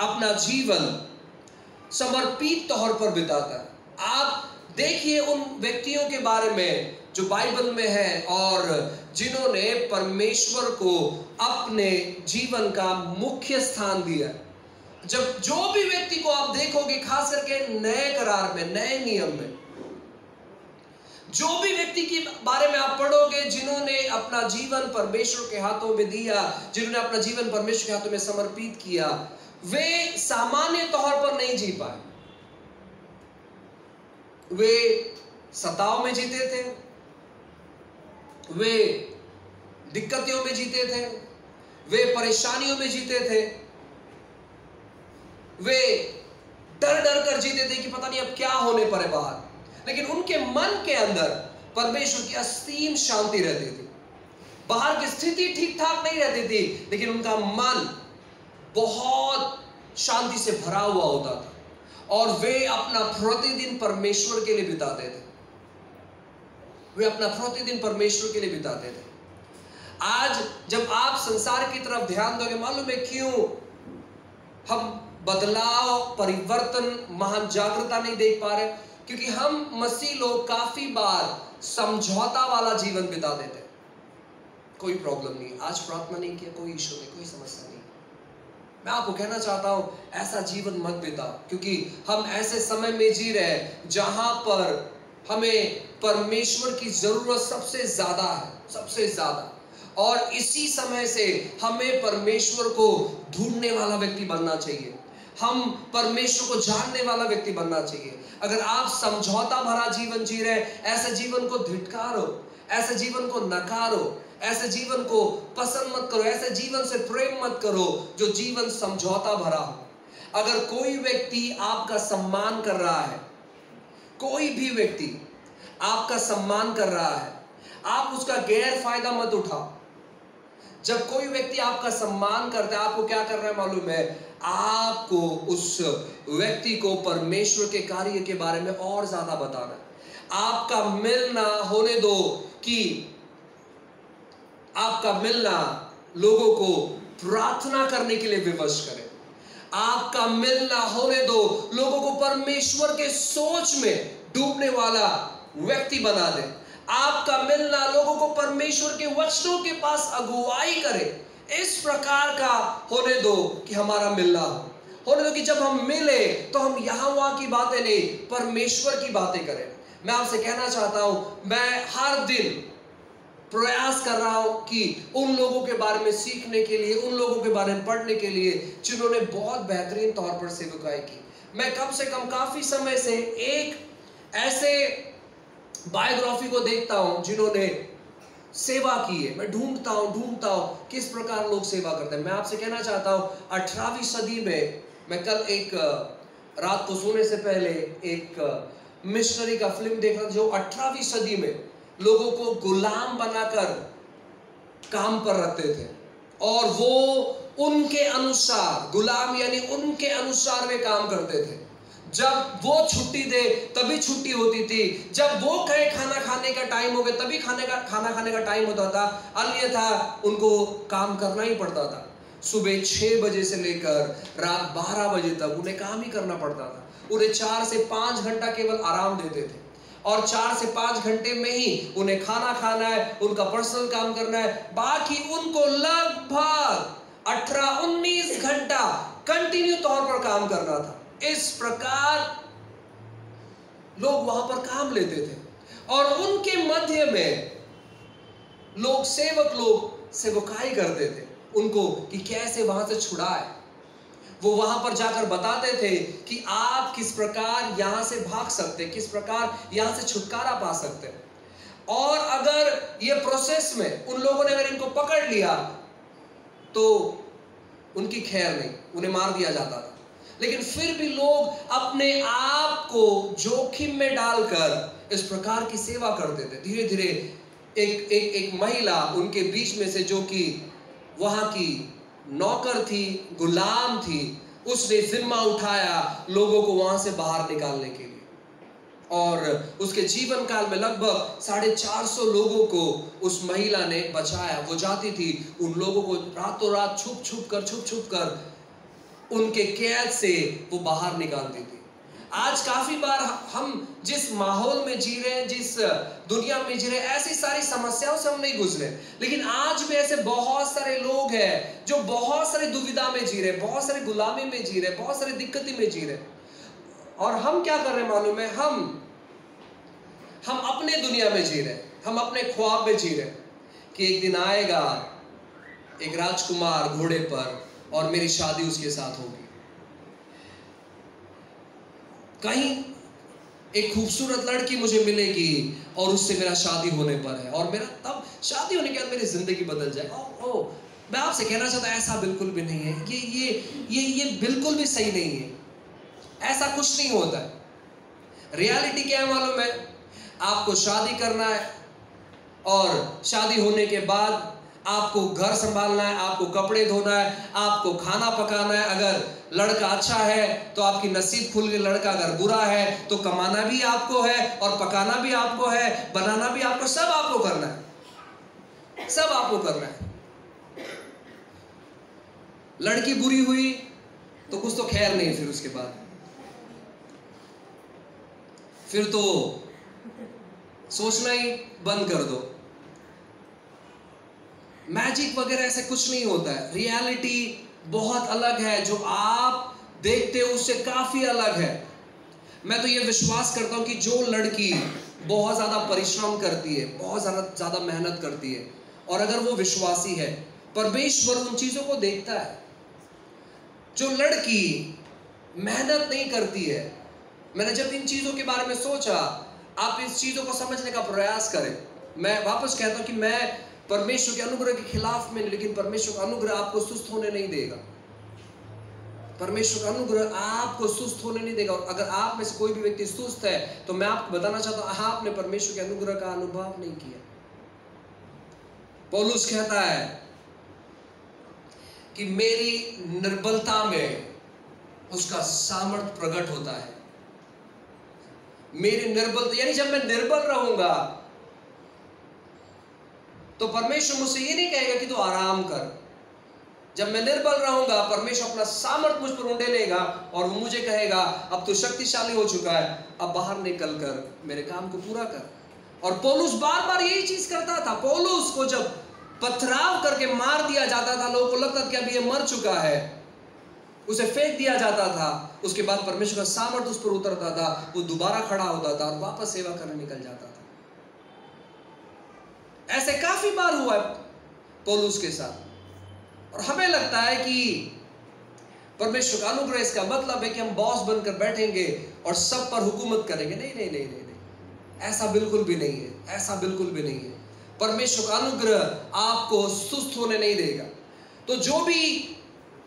अपना जीवन समर्पित तौर पर बिताता है। आप देखिए उन व्यक्तियों के बारे में जो बाइबल में है और जिन्होंने परमेश्वर को अपने जीवन का मुख्य स्थान दिया। जब जो भी व्यक्ति को आप देखोगे, खास करके नए करार में, नए नियम में, जो भी व्यक्ति के बारे में आप पढ़ोगे जिन्होंने अपना जीवन परमेश्वर के हाथों में दिया, जिन्होंने अपना जीवन परमेश्वर के हाथों में समर्पित किया, वे सामान्य तौर पर नहीं जी पाए। वे सताव में जीते थे, वे दिक्कतों में जीते थे, वे परेशानियों में जीते थे, वे डर डर कर जीते थे कि पता नहीं अब क्या होने पर है बाहर, लेकिन उनके मन के अंदर परमेश्वर की असीम शांति रहती थी। बाहर की स्थिति ठीक ठाक नहीं रहती थी, लेकिन उनका मन बहुत शांति से भरा हुआ होता था और वे अपना प्रतिदिन परमेश्वर के लिए बिताते थे। वे अपना प्रतिदिन परमेश्वर के लिए बिताते थे। आज जब आप संसार की तरफ ध्यान दोगे, मालूम है क्यों हम बदलाव, परिवर्तन, महान जागरूकता नहीं देख पा रहे? क्योंकि हम मसीह लोग काफी बार समझौता वाला जीवन बिता देते। कोई प्रॉब्लम नहीं, आज प्रार्थना नहीं किया, कोई इशू नहीं, कोई समस्या नहीं। मैं आपको कहना चाहता हूं, ऐसा जीवन मत बिताओ, क्योंकि हम ऐसे समय में जी रहे हैं जहां पर हमें परमेश्वर की जरूरत सबसे ज्यादा है, सबसे ज्यादा। और इसी समय से हमें परमेश्वर को ढूंढने वाला व्यक्ति बनना चाहिए, हम परमेश्वर को जानने वाला व्यक्ति बनना चाहिए। अगर आप समझौता भरा जीवन जी रहे, ऐसे जीवन को धिक्कारो, ऐसे जीवन को नकारो, ऐसे जीवन को पसंद मत करो, ऐसे जीवन से प्रेम मत करो जो जीवन समझौता भरा हो। अगर कोई व्यक्ति आपका सम्मान कर रहा है, कोई भी व्यक्ति आपका सम्मान कर रहा है, आप उसका गैर फायदा मत उठाओ। जब कोई व्यक्ति आपका सम्मान करता है, आपको क्या करना है मालूम है? आपको उस व्यक्ति को परमेश्वर के कार्य के बारे में और ज्यादा बताना है। आपका मिलना होने दो कि आपका मिलना लोगों को प्रार्थना करने के लिए विवश करे। आपका मिलना होने दो लोगों को परमेश्वर के सोच में डूबने वाला व्यक्ति बना दे। आपका मिलना लोगों को परमेश्वर के वचनों के पास अगुवाई करे। इस प्रकार का होने दो कि हमारा मिलना होने दो कि जब हम मिले तो हम यहाँ वहाँ की बातें नहीं, परमेश्वर की बातें करें। मैं आपसे कहना चाहता हूं, मैं हर दिन प्रयास कर रहा हूं कि उन लोगों के बारे में सीखने के लिए, उन लोगों के बारे में पढ़ने के लिए जिन्होंने बहुत बेहतरीन तौर पर सेवकाई की। मैं कम से कम काफी समय से एक ऐसे बायोग्राफी को देखता हूं जिन्होंने सेवा की है। मैं ढूंढता हूं किस प्रकार लोग सेवा करते हैं। मैं आपसे कहना चाहता हूं, 18वीं सदी में, मैं कल एक रात को सोने से पहले एक मिशनरी का फिल्म देख रहा था जो 18वीं सदी में लोगों को गुलाम बनाकर काम पर रखते थे और वो उनके अनुसार, गुलाम यानी उनके अनुसार वे काम करते थे। जब वो छुट्टी दे तभी छुट्टी होती थी, जब वो कहे खाना खाने का टाइम हो गया तभी खाना खाने का टाइम होता था, अन्यथा उनको काम करना ही पड़ता था। सुबह 6 बजे से लेकर रात 12 बजे तक उन्हें काम ही करना पड़ता था। उन्हें 4 से 5 घंटा केवल आराम देते थे और 4 से 5 घंटे में ही उन्हें खाना खाना है, उनका पर्सनल काम करना है। बाकी उनको लगभग 18-19 घंटा कंटिन्यू तौर पर काम करना था। इस प्रकार लोग वहां पर काम लेते थे और उनके मध्य में लोग सेवकाई करते थे उनको कि कैसे वहां से छुड़ाए। वो वहां पर जाकर बताते थे कि आप किस प्रकार यहां से भाग सकते, किस प्रकार यहां से छुटकारा पा सकते। और अगर ये प्रोसेस में उन लोगों ने अगर इनको पकड़ लिया तो उनकी खैर नहीं, उन्हें मार दिया जाता था। लेकिन फिर भी लोग अपने आप को जोखिम में डालकर इस प्रकार की सेवा करते थे। धीरे धीरे एक महिला उनके बीच में से, जो कि वहां की नौकर थी, गुलाम थी, उसने जिम्मा उठाया लोगों को वहां से बाहर निकालने के लिए। और उसके जीवन काल में लगभग 450 लोगों को उस महिला ने बचाया। वो जाती थी, उन लोगों को रातों रात छुप छुप कर उनके कैद से वो बाहर निकालती थी। आज काफी बार हम जिस माहौल में जी रहे हैं, जिस दुनिया में जी रहे हैं, ऐसी सारी समस्याओं से हम नहीं गुजरे, लेकिन आज भी ऐसे बहुत सारे लोग हैं जो बहुत सारी दुविधा में जी रहे, बहुत सारी गुलामी में जी रहे, बहुत सारी दिक्कती में जी रहे। और हम क्या कर रहे हैं मालूम है? हम अपने दुनिया में जी रहे, हम अपने ख्वाब में जी रहे कि एक दिन आएगा एक राजकुमार घोड़े पर और मेरी शादी उसके साथ होगी। कहीं एक खूबसूरत लड़की मुझे मिलेगी और उससे मेरा शादी होने पर है, और मेरा तब शादी होने के बाद मेरी जिंदगी बदल जाए। मैं आपसे कहना चाहता हूं, ऐसा बिल्कुल भी नहीं है। ये बिल्कुल भी सही नहीं है। ऐसा कुछ नहीं होता है। रियलिटी क्या है मालूम है? आपको शादी करना है और शादी होने के बाद आपको घर संभालना है, आपको कपड़े धोना है, आपको खाना पकाना है। अगर लड़का अच्छा है तो आपकी नसीब खुल गई, लड़का अगर बुरा है तो कमाना भी आपको है और पकाना भी आपको है, बनाना भी आपको, सब आपको करना है, सब आपको करना है। लड़की बुरी हुई तो कुछ तो खैर नहीं, फिर उसके बाद फिर तो सोचना ही बंद कर दो। मैजिक वगैरह ऐसे कुछ नहीं होता है। रियलिटी बहुत अलग है, जो आप देखते हो उससे काफी अलग है। मैं तो ये विश्वास करता हूं कि जो लड़की बहुत ज्यादा परिश्रम करती है, बहुत ज्यादा मेहनत करती है, और अगर वो विश्वासी है, परमेश्वर उन चीजों को देखता है। जो लड़की मेहनत नहीं करती है, मैंने जब इन चीजों के बारे में सोचा, आप इस चीजों को समझने का प्रयास करें। मैं वापस कहता हूं कि मैं परमेश्वर के अनुग्रह के खिलाफ में, लेकिन परमेश्वर का अनुग्रह आपको सुस्त होने नहीं देगा। परमेश्वर का अनुग्रह आपको सुस्त होने नहीं देगा। और अगर आप में से कोई भी व्यक्ति सुस्त है तो मैं आपको बताना चाहता हूं, आपने परमेश्वर के अनुग्रह का अनुभव नहीं किया। पौलुस कहता है कि मेरी निर्बलता में उसका सामर्थ प्रकट होता है। मेरी निर्बलता, यानी जब मैं निर्बल रहूंगा तो परमेश्वर मुझसे ये नहीं कहेगा कि तू आराम कर। जब मैं निर्बल रहूंगा, परमेश्वर अपना सामर्थ मुझ पर उंडेलेगा और वो मुझे कहेगा अब तू शक्तिशाली हो चुका है, अब बाहर निकल कर मेरे काम को पूरा कर। और पौलुस बार बार यही चीज करता था। पौलुस को जब पथराव करके मार दिया जाता था, लोगों को लगता था कि अब ये मर चुका है, उसे फेंक दिया जाता था, उसके बाद परमेश्वर का सामर्थ उस पर उतरता था, वो दोबारा खड़ा होता था और वापस सेवा करने निकल जाता था। ऐसे काफी बार हुआ है पौलुस के साथ। और हमें लगता है कि परमेश्वर का अनुग्रह इसका मतलब है कि हम बॉस बनकर बैठेंगे और सब पर हुकूमत करेंगे। नहीं नहीं नहीं नहीं नहीं, ऐसा बिल्कुल भी नहीं है, ऐसा बिल्कुल भी नहीं है। परमेश्वर का अनुग्रह आपको सुस्त होने नहीं देगा। तो जो भी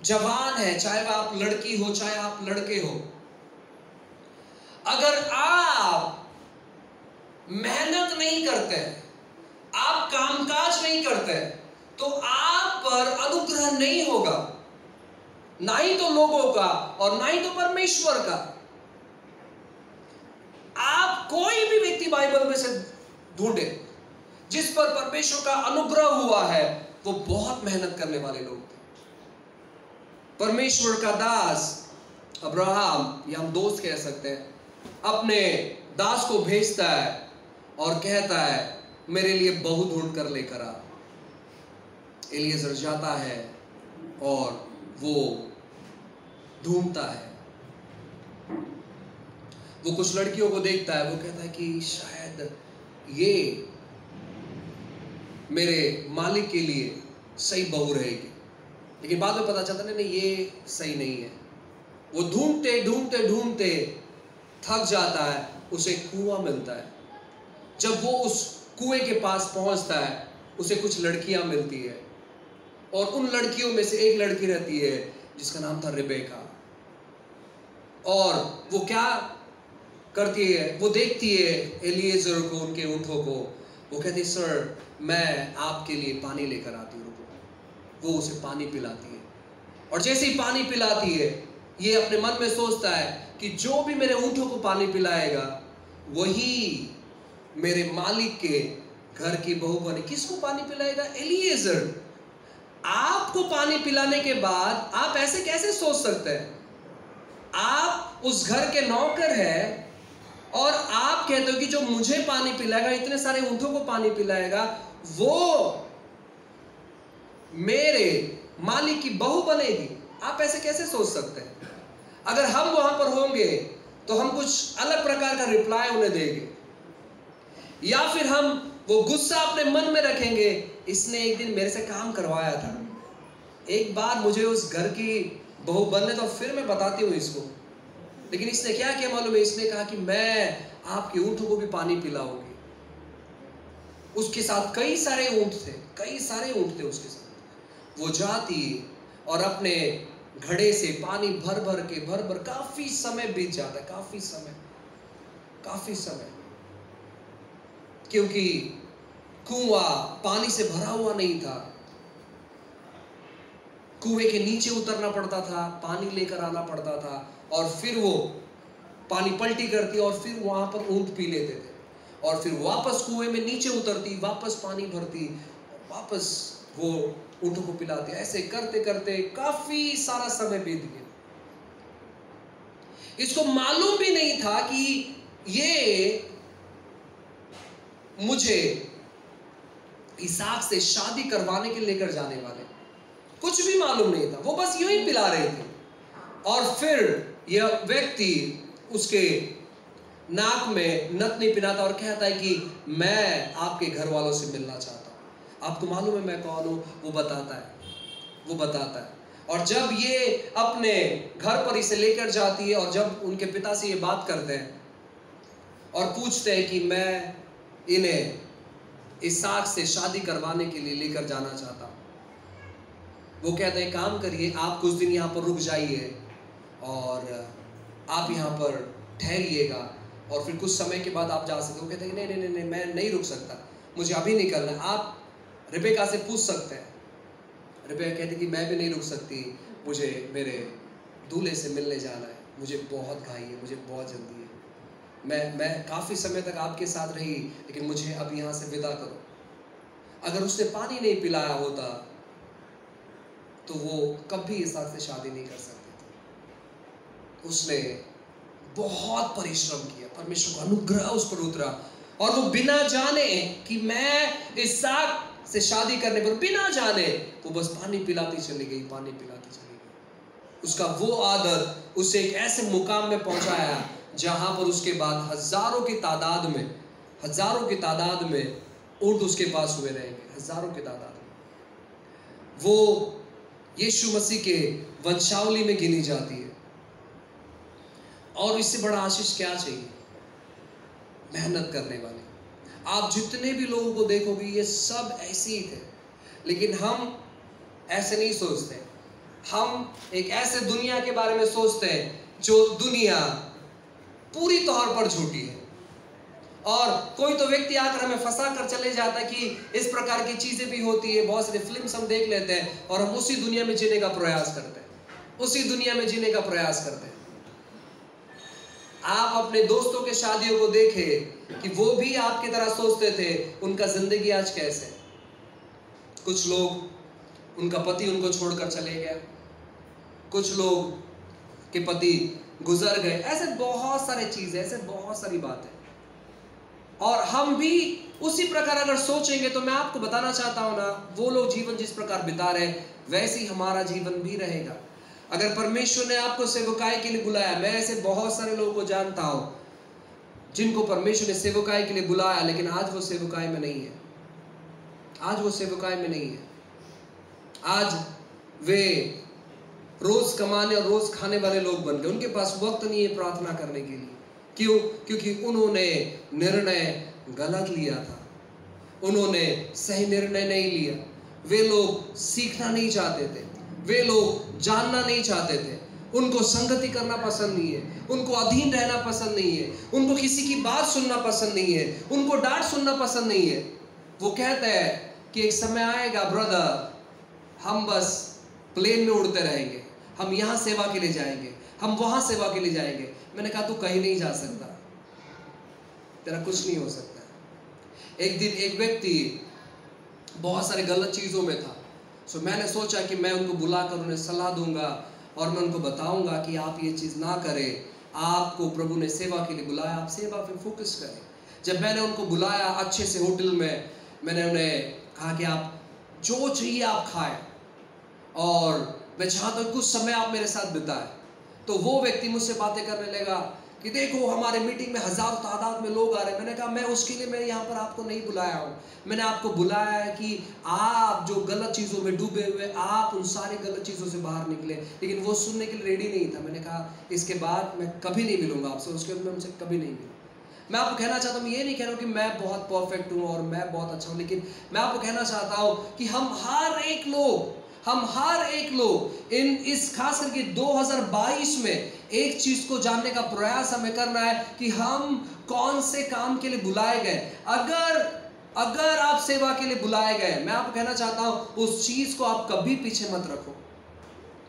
जवान है, चाहे वह आप लड़की हो चाहे आप लड़के हो, अगर आप मेहनत नहीं करते हैं, आप कामकाज नहीं करते, तो आप पर अनुग्रह नहीं होगा, ना ही तो लोगों का और ना ही तो परमेश्वर का। आप कोई भी व्यक्ति बाइबल में से ढूंढे जिस पर परमेश्वर का अनुग्रह हुआ है, वो बहुत मेहनत करने वाले लोग थे। परमेश्वर का दास अब्राहम, या हम दोस्त कह सकते हैं, अपने दास को भेजता है और कहता है मेरे लिए बहू ढूंढ कर लेकर आ। एलिएज़र जाता है और वो ढूंढता है, वो कुछ लड़कियों को देखता है, वो कहता है कि शायद ये मेरे मालिक के लिए सही बहू रहेगी। लेकिन बाद में पता चलता नहीं ये सही नहीं है, वो ढूंढते ढूंढते ढूंढते थक जाता है, उसे कुआं मिलता है। जब वो उस कुएं के पास पहुंचता है, उसे कुछ लड़कियां मिलती है, और उन लड़कियों में से एक लड़की रहती है जिसका नाम था रिबेका। और वो क्या करती है, वो देखती है एलिएजर को, उनके ऊँटों को। वो कहती है, सर मैं आपके लिए पानी लेकर आती हूँ। वो उसे पानी पिलाती है, और जैसे ही पानी पिलाती है, ये अपने मन में सोचता है कि जो भी मेरे ऊँटों को पानी पिलाएगा वही मेरे मालिक के घर की बहू बने। किसको पानी पिलाएगा? एलिएजर। आपको पानी पिलाने के बाद आप ऐसे कैसे सोच सकते हैं? आप उस घर के नौकर हैं और आप कहते हो कि जो मुझे पानी पिलाएगा, इतने सारे ऊँटों को पानी पिलाएगा, वो मेरे मालिक की बहू बनेगी। आप ऐसे कैसे सोच सकते हैं? अगर हम वहां पर होंगे तो हम कुछ अलग प्रकार का रिप्लाई उन्हें देंगे, या फिर हम वो गुस्सा अपने मन में रखेंगे, इसने एक दिन मेरे से काम करवाया था, एक बार मुझे उस घर की बहू बनने तो फिर मैं बताती हूँ इसको। लेकिन इसने क्या किया मालूम है? इसने कहा कि मैं आपके ऊँटों को भी पानी पिलाऊंगी। उसके साथ कई सारे ऊँट थे, कई सारे ऊँट थे उसके साथ। वो जाती और अपने घड़े से पानी भर भर काफी समय बीत जाता है, काफी समय, क्योंकि कुआं पानी से भरा हुआ नहीं था। कुएं के नीचे उतरना पड़ता था, पानी लेकर आना पड़ता था, और फिर वो पानी पलटी करती और फिर वहां पर ऊँट पी लेते थे, और फिर वापस कुएं में नीचे उतरती, वापस पानी भरती, वापस वो ऊँटों को पिलाते। ऐसे करते करते काफी सारा समय बीत गया। इसको मालूम भी नहीं था कि ये मुझे इसहाक से शादी करवाने के लिए लेकर जाने वाले, कुछ भी मालूम नहीं था। वो बस यूं ही पिला रहे थे, और फिर यह व्यक्ति उसके नाक में नथनी पिनाता और कहता है कि मैं आपके घर वालों से मिलना चाहता हूं। आपको मालूम है मैं कौन हूं? वो बताता है। और जब ये अपने घर पर इसे लेकर जाती है, और जब उनके पिता से ये बात करते हैं और पूछते हैं कि मैं इन्हें इसहाक से शादी करवाने के लिए लेकर जाना चाहता हूं, वो कहते हैं काम करिए, आप कुछ दिन यहाँ पर रुक जाइए और आप यहाँ पर ठहरिएगा, और फिर कुछ समय के बाद आप जा सकते हो। वो कहते हैं नहीं, मैं नहीं रुक सकता, मुझे अभी निकलना है। आप रिबेका से पूछ सकते हैं। रिबेका कहती कि मैं भी नहीं रुक सकती, मुझे मेरे दूल्हे से मिलने जाना है, मुझे बहुत घाई है, मुझे बहुत जल्दी है। मैं काफ़ी समय तक आपके साथ रही, लेकिन मुझे अब यहाँ से विदा करो। अगर उसने पानी नहीं पिलाया होता तो वो कभी इसहाक से शादी नहीं कर सकती थी। उसने बहुत परिश्रम किया, परमेश्वर का अनुग्रह उस पर उतरा, और वो बिना जाने कि मैं इसहाक से शादी करने पर, बिना जाने वो बस पानी पिलाती चली गई। उसका वो आदत उसे एक ऐसे मुकाम में पहुंचाया जहां पर उसके बाद हजारों की तादाद में ऊंट उसके पास हुए रहेंगे, हजारों की तादाद में। वो यीशु मसीह के वंशावली में गिनी जाती है। और इससे बड़ा आशीष क्या चाहिए? मेहनत करने वाले। आप जितने भी लोगों को देखोगे ये सब ऐसे ही थे, लेकिन हम ऐसे नहीं सोचते। हम एक ऐसे दुनिया के बारे में सोचते हैं जो दुनिया पूरी तौर पर झूठी है, और कोई तो व्यक्ति आकर हमें फंसा कर चले जाता है कि इस प्रकार की चीजें भी होती है। बहुत सारी फिल्म्स हम देख लेते हैं और हम उसी दुनिया में जीने का प्रयास करते हैं। आप अपने दोस्तों के शादियों को देखें कि वो भी आपकी तरह सोचते थे, उनका जिंदगी आज कैसे है। कुछ लोग, उनका पति उनको छोड़कर चले गया, कुछ लोग के पति गुजर गए, ऐसे बहुत सारे चीजें, ऐसे बहुत सारी बातें। और हम भी उसी प्रकार अगर सोचेंगे तो मैं आपको बताना चाहता हूं ना, वो लोग जीवन जिस प्रकार बिता रहे वैसे ही हमारा जीवन भी रहेगा। अगर परमेश्वर ने आपको सेवकाई के लिए बुलाया, मैं ऐसे बहुत सारे लोगों को जानता हूं जिनको परमेश्वर ने सेवकाई के लिए बुलाया, लेकिन आज वो सेवकाई में नहीं है। आज वे रोज कमाने और रोज खाने वाले लोग बन गए। उनके पास वक्त नहीं है प्रार्थना करने के लिए। क्यों? क्योंकि उन्होंने निर्णय गलत लिया था, उन्होंने सही निर्णय नहीं लिया। वे लोग सीखना नहीं चाहते थे, वे लोग जानना नहीं चाहते थे, उनको संगति करना पसंद नहीं है, उनको अधीन रहना पसंद नहीं है, उनको किसी की बात सुनना पसंद नहीं है, उनको डांट सुनना पसंद नहीं है। वो कहते हैं कि एक समय आएगा ब्रदर, हम बस प्लेन में उड़ते रहेंगे, हम यहाँ सेवा के लिए जाएंगे, हम वहाँ सेवा के लिए जाएंगे। मैंने कहा तू कहीं नहीं जा सकता, तेरा कुछ नहीं हो सकता। एक दिन एक व्यक्ति बहुत सारे गलत चीज़ों में था, सो मैंने सोचा कि मैं उनको बुलाकर उन्हें सलाह दूंगा और मैं उनको बताऊंगा कि आप ये चीज़ ना करें, आपको प्रभु ने सेवा के लिए बुलाया, आप सेवा पे फोकस करें। जब मैंने उनको बुलाया अच्छे से होटल में, मैंने उन्हें कहा कि आप जो चाहिए आप खाएं और मैं चाहता हूँ कुछ समय आप मेरे साथ बिताएं। तो वो व्यक्ति मुझसे बातें करने लगा कि देखो हमारे मीटिंग में हज़ारों तादाद में लोग आ रहे हैं। मैंने कहा मैं उसके लिए मैं यहाँ पर आपको नहीं बुलाया हूँ, मैंने आपको बुलाया है कि आप जो गलत चीज़ों में डूबे हुए, आप उन सारी गलत चीज़ों से बाहर निकले। लेकिन वो सुनने के लिए रेडी नहीं था। मैंने कहा इसके बाद मैं कभी नहीं मिलूंगा आपसे, उसके बाद मैं उनसे कभी नहीं मिलूँ। मैं आपको कहना चाहता हूँ, ये नहीं कह रहा हूँ कि मैं बहुत परफेक्ट हूँ और मैं बहुत अच्छा हूँ, लेकिन मैं आपको कहना चाहता हूँ कि हम हर एक लोग इस खास करके 2022 में एक चीज को जानने का प्रयास हमें करना है कि हम कौन से काम के लिए बुलाए गए। अगर आप सेवा के लिए बुलाए गए, मैं आपको कहना चाहता हूं उस चीज को आप कभी पीछे मत रखो।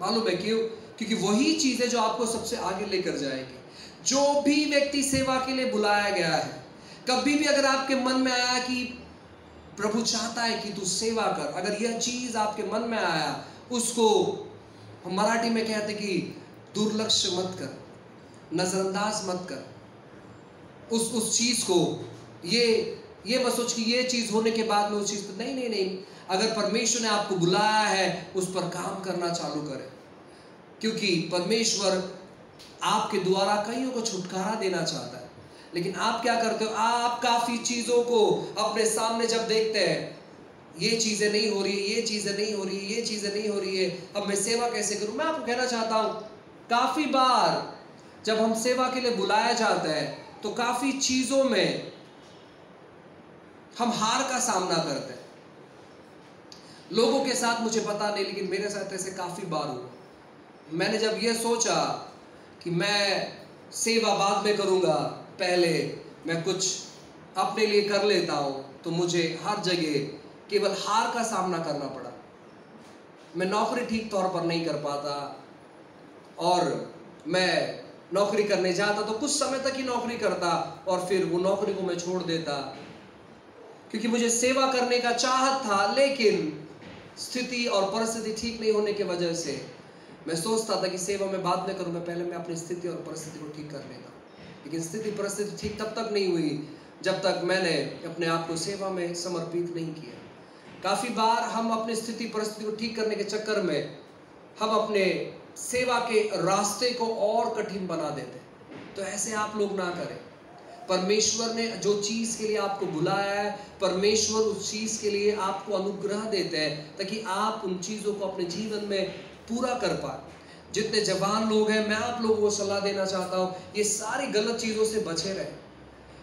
मालूम है क्यों? क्योंकि वही चीज है जो आपको सबसे आगे लेकर जाएगी। जो भी व्यक्ति सेवा के लिए बुलाया गया है, कभी भी अगर आपके मन में आया कि प्रभु चाहता है कि तू सेवा कर, अगर यह चीज आपके मन में आया, उसको हम मराठी में कहते कि दुर्लक्ष्य मत कर, नजरअंदाज मत कर उस चीज को। ये मत सोच कि ये चीज होने के बाद में उस चीज पर नहीं। अगर परमेश्वर ने आपको बुलाया है, उस पर काम करना चालू करें, क्योंकि परमेश्वर आपके द्वारा कईयों को छुटकारा देना चाहता है। लेकिन आप क्या करते हो? आप काफी चीजों को अपने सामने जब देखते हैं, ये चीजें नहीं हो रही है, ये चीजें नहीं हो रही है, ये चीजें नहीं हो रही है, अब मैं सेवा कैसे करूं? मैं आपको कहना चाहता हूं, काफी बार जब हम सेवा के लिए बुलाया जाता है तो काफी चीजों में हम हार का सामना करते हैं। लोगों के साथ मुझे पता नहीं, लेकिन मेरे साथ ऐसे काफी बार हुआ। मैंने जब ये सोचा कि मैं सेवा बाद में करूंगा, पहले मैं कुछ अपने लिए कर लेता हूं, तो मुझे हर जगह केवल हार का सामना करना पड़ा। मैं नौकरी ठीक तौर पर नहीं कर पाता, और मैं नौकरी करने जाता तो कुछ समय तक ही नौकरी करता और फिर वो नौकरी को मैं छोड़ देता, क्योंकि मुझे सेवा करने का चाहत था, लेकिन स्थिति और परिस्थिति ठीक नहीं होने की वजह से मैं सोचता था कि सेवा में बाद में करूंगा, पहले मैं अपनी स्थिति और परिस्थिति को ठीक कर लेता। लेकिन स्थिति परिस्थिति ठीक तब तक नहीं हुई जब तक मैंने अपने आप को सेवा में समर्पित नहीं किया। काफ़ी बार हम अपनी स्थिति परिस्थिति को ठीक करने के चक्कर में हम अपने सेवा के रास्ते को और कठिन बना देते हैं। तो ऐसे आप लोग ना करें। परमेश्वर ने जो चीज़ के लिए आपको बुलाया है, परमेश्वर उस चीज़ के लिए आपको अनुग्रह देते हैं ताकि आप उन चीज़ों को अपने जीवन में पूरा कर पाए। जितने जवान लोग हैं, मैं आप लोगों को सलाह देना चाहता हूँ, ये सारी गलत चीज़ों से बचे रहें।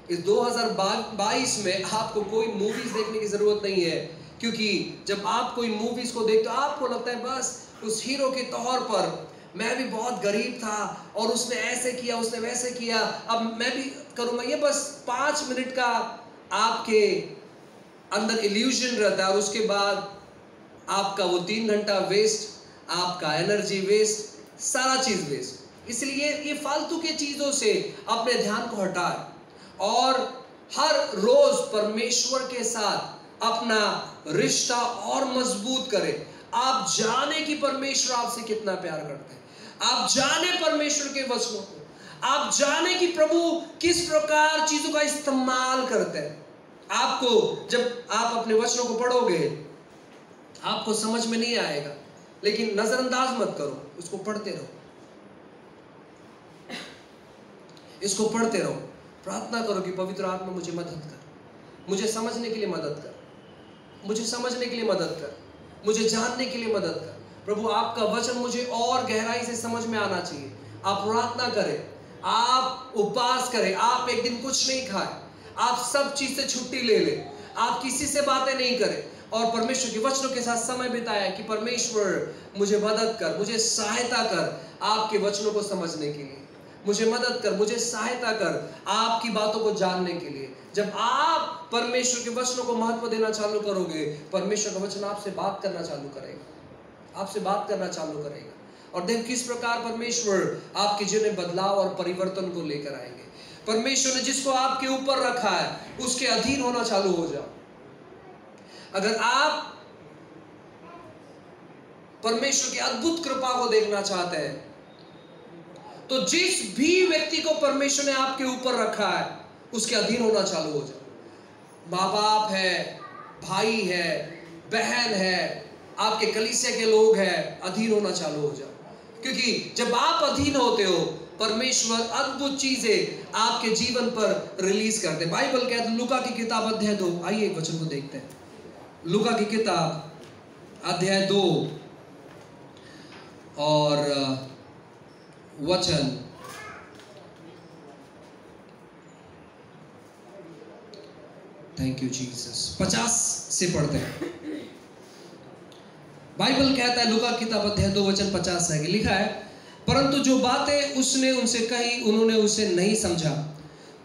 इस 2022 में आपको कोई मूवीज़ देखने की ज़रूरत नहीं है, क्योंकि जब आप कोई मूवीज़ को देखते हो आपको लगता है बस उस हीरो के तौर पर मैं भी बहुत गरीब था और उसने ऐसे किया, उसने वैसे किया, अब मैं भी करूँगा। ये बस 5 मिनट का आपके अंदर इल्यूजन रहता है और उसके बाद आपका वो 3 घंटा वेस्ट, आपका एनर्जी वेस्ट, सारा चीज़ वेस्ट। इसलिए ये फालतू के चीज़ों से अपने ध्यान को हटाए और हर रोज़ परमेश्वर के साथ अपना रिश्ता और मजबूत करें। आप जाने कि परमेश्वर आपसे कितना प्यार करते हैं, आप जाने परमेश्वर के वचनों को, आप जाने कि प्रभु किस प्रकार चीज़ों का इस्तेमाल करते हैं। आपको जब आप अपने वचनों को पढ़ोगे आपको समझ में नहीं आएगा, लेकिन नजरअंदाज मत करो, उसको पढ़ते रहो, इसको पढ़ते रहो। प्रार्थना करो कि पवित्र आत्मा मुझे मदद कर, मुझे समझने के लिए मदद कर, मुझे समझने के लिए मदद कर, मुझे जानने के लिए मदद कर, प्रभु आपका वचन मुझे और गहराई से समझ में आना चाहिए। आप प्रार्थना करें, आप उपवास करें, आप एक दिन कुछ नहीं खाएं, आप सब चीज से छुट्टी ले लें, आप किसी से बातें नहीं करें और परमेश्वर के वचनों के साथ समय बिताया कि परमेश्वर मुझे मदद कर, मुझे सहायता कर आपके वचनों को समझने के लिए, मुझे मदद कर, मुझे सहायता कर आपकी बातों को जानने के लिए। जब आप परमेश्वर के वचनों को महत्व देना चालू करोगे, परमेश्वर का वचन आपसे बात करना चालू करेगा, आपसे बात करना चालू करेगा। और देख किस प्रकार परमेश्वर आपके जीवन में बदलाव और परिवर्तन को लेकर आएंगे। परमेश्वर ने जिसको आपके ऊपर रखा है उसके अधीन होना चालू हो जाओ। अगर आप परमेश्वर की अद्भुत कृपा को देखना चाहते हैं तो जिस भी व्यक्ति को परमेश्वर ने आपके ऊपर रखा है उसके अधीन होना चालू हो जाओ। माँ बाप है, भाई है, बहन है, आपके कलीसिया के लोग हैं, अधीन होना चालू हो जाओ। क्योंकि जब आप अधीन होते हो परमेश्वर अद्भुत चीजें आपके जीवन पर रिलीज करते हैं। बाइबल कहते हैं लूका की किताब अध्याय 2, आइए एक वचन को देखते हैं। लूका की किताब अध्याय 2 और वचन 50 से पढ़ते हैं। बाइबल कहता है लूका की किताब अध्याय 2 वचन 50 है कि लिखा है, परंतु जो बातें उसने उनसे कही उन्होंने उसे नहीं समझा।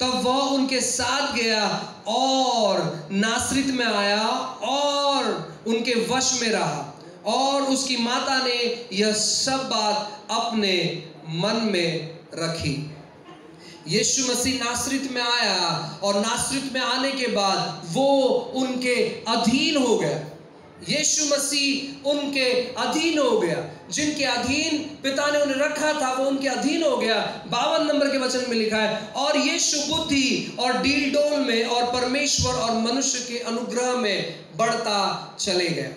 तब वह उनके साथ गया और नासरत में आया और उनके वश में रहा। और उसकी माता ने यह सब बात अपने मन में रखी। यीशु मसीह नासरत में आया और नासरत में आने के बाद वो उनके अधीन हो गया। यीशु मसीह उनके अधीन हो गया। जिनके अधीन पिता ने उन्हें रखा था वो उनके अधीन हो गया। 52 नंबर के वचन में लिखा है, और यीशु बुद्धि और डील डोल में और परमेश्वर और मनुष्य के अनुग्रह में बढ़ता चले गया।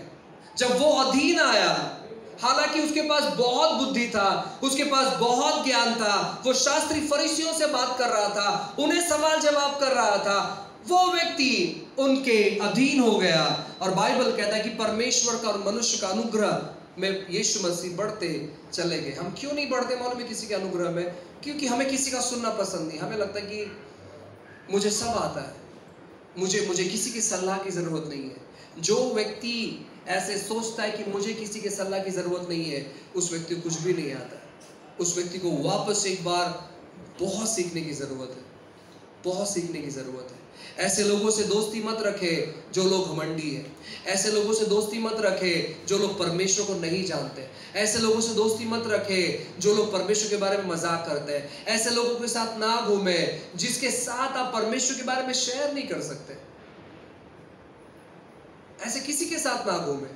जब वो अधीन आया, हालांकि उसके पास बहुत बुद्धि था, उसके पास बहुत ज्ञान था, वो शास्त्री फरीसियों से बात कर रहा था, उन्हें सवाल जवाब कर रहा था, वो व्यक्ति उनके अधीन हो गया। और बाइबल कहता है कि परमेश्वर का और मनुष्य का अनुग्रह में यीशु मसीह बढ़ते चले गए। हम क्यों नहीं बढ़ते मालूम है किसी के अनुग्रह में? क्योंकि हमें किसी का सुनना पसंद नहीं। हमें लगता है कि मुझे सब आता है, मुझे किसी की सलाह की जरूरत नहीं है। जो व्यक्ति ऐसे सोचता है कि मुझे किसी के सलाह की जरूरत नहीं है, उस व्यक्ति को कुछ भी नहीं आता। उस व्यक्ति को वापस एक बार बहुत सीखने की जरूरत है, बहुत सीखने की जरूरत है। ऐसे लोगों से दोस्ती मत रखे जो लोग घमंडी है। ऐसे लोगों से दोस्ती मत रखे जो लोग परमेश्वर को नहीं जानते। ऐसे लोगों से दोस्ती मत रखे जो लोग परमेश्वर के बारे में मजाक करते हैं। ऐसे लोगों के साथ ना घूमे जिसके साथ आप परमेश्वर के बारे में शेयर नहीं कर सकते। ऐसे किसी के साथ ना घूमे।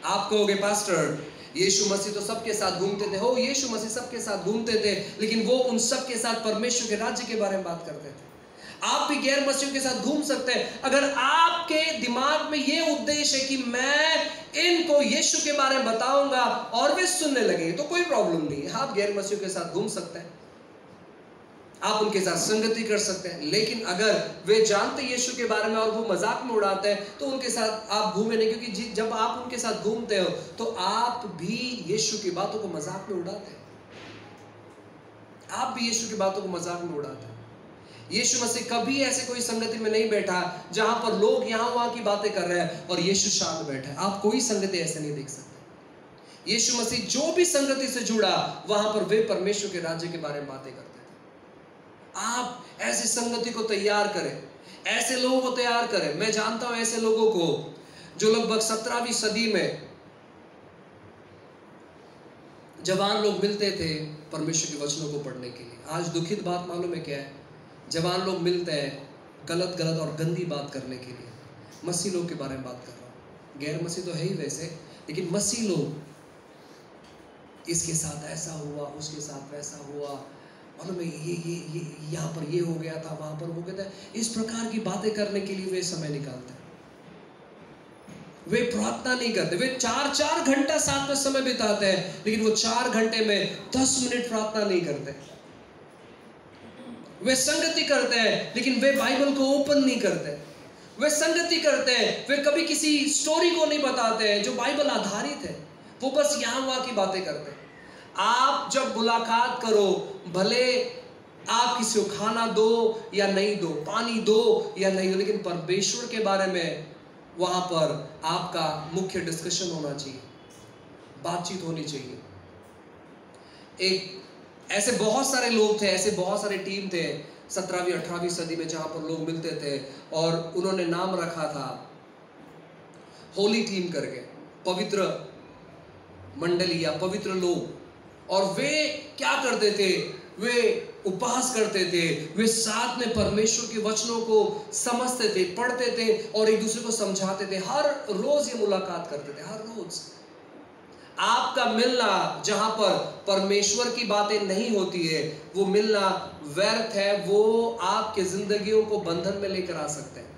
आप कहोगे पास्टर यीशु मसीह तो सबके साथ घूमते थे। हो, यीशु मसीह सबके साथ घूमते थे, लेकिन वो उन सबके साथ परमेश्वर के राज्य के बारे में बात करते थे। आप भी गैर मसीहियों के साथ घूम सकते हैं। अगर आपके दिमाग में ये उद्देश्य है कि मैं इनको यीशु के बारे में बताऊंगा और वे सुनने लगेंगे, तो कोई प्रॉब्लम नहीं है। आप गैर मसीहियों के साथ घूम सकते हैं, आप उनके साथ संगति कर सकते हैं। लेकिन अगर वे जानते यीशु के बारे में और वो मजाक में उड़ाते हैं तो उनके साथ आप घूमे नहीं। क्योंकि जब आप उनके साथ घूमते हो तो आप भी यीशु की बातों को मजाक में उड़ाते हैं। आप भी यीशु की बातों को मजाक में उड़ाते हैं। यीशु मसीह कभी ऐसे कोई संगति में नहीं बैठा जहां पर लोग यहां वहां की बातें कर रहे हैं और यीशु शांत बैठा है। आप कोई संगति ऐसे नहीं देख सकते। यीशु मसीह जो भी संगति से जुड़ा वहां पर वे परमेश्वर के राज्य के बारे में बातें करते थे। आप ऐसी संगति को तैयार करें, ऐसे लोगों को तैयार करें। मैं जानता हूं ऐसे लोगों को जो लगभग 17वीं सदी में जवान लोग मिलते थे परमेश्वर के वचनों को पढ़ने के लिए। आज दुखित बात मालूम है क्या है? जवान लोग मिलते हैं गलत गलत और गंदी बात करने के लिए। मसीह लोग के बारे में बात कर रहा हूँ, गैर मसीह तो है ही वैसे, लेकिन मसीह लोग इसके साथ ऐसा हुआ, उसके साथ वैसा हुआ, मालूम है ये यहाँ पर ये हो गया था, वहां पर वो कहता है। इस प्रकार की बातें करने के लिए वे समय निकालते हैं। वे प्रार्थना नहीं करते। वे 4-4 घंटा साथ में समय बिताते हैं, लेकिन वो 4 घंटे में 10 मिनट प्रार्थना नहीं करते। वे संगति करते हैं लेकिन वे बाइबल को ओपन नहीं करते। वे संगति करते हैं, वे कभी किसी स्टोरी को नहीं बताते हैं जो बाइबल आधारित है। वो बस यहाँ वहाँ की बातें करते हैं। आप जब मुलाकात करो, भले आप किसी को खाना दो या नहीं दो, पानी दो या नहीं दो, लेकिन परमेश्वर के बारे में वहां पर आपका मुख्य डिस्कशन होना चाहिए, बातचीत होनी चाहिए। एक ऐसे बहुत सारे लोग थे, ऐसे बहुत सारे टीम थे 17वीं 18वीं सदी में, जहां पर लोग मिलते थे और उन्होंने नाम रखा था होली टीम करके, पवित्र मंडली या पवित्र लोग। और वे क्या करते थे, वे उपवास करते थे, वे साथ में परमेश्वर के वचनों को समझते थे, पढ़ते थे और एक दूसरे को समझाते थे। हर रोज ये मुलाकात करते थे, हर रोज। आपका मिलना जहां पर परमेश्वर की बातें नहीं होती है, वो मिलना व्यर्थ है, वो आपके जिंदगियों को बंधन में लेकर आ सकते हैं।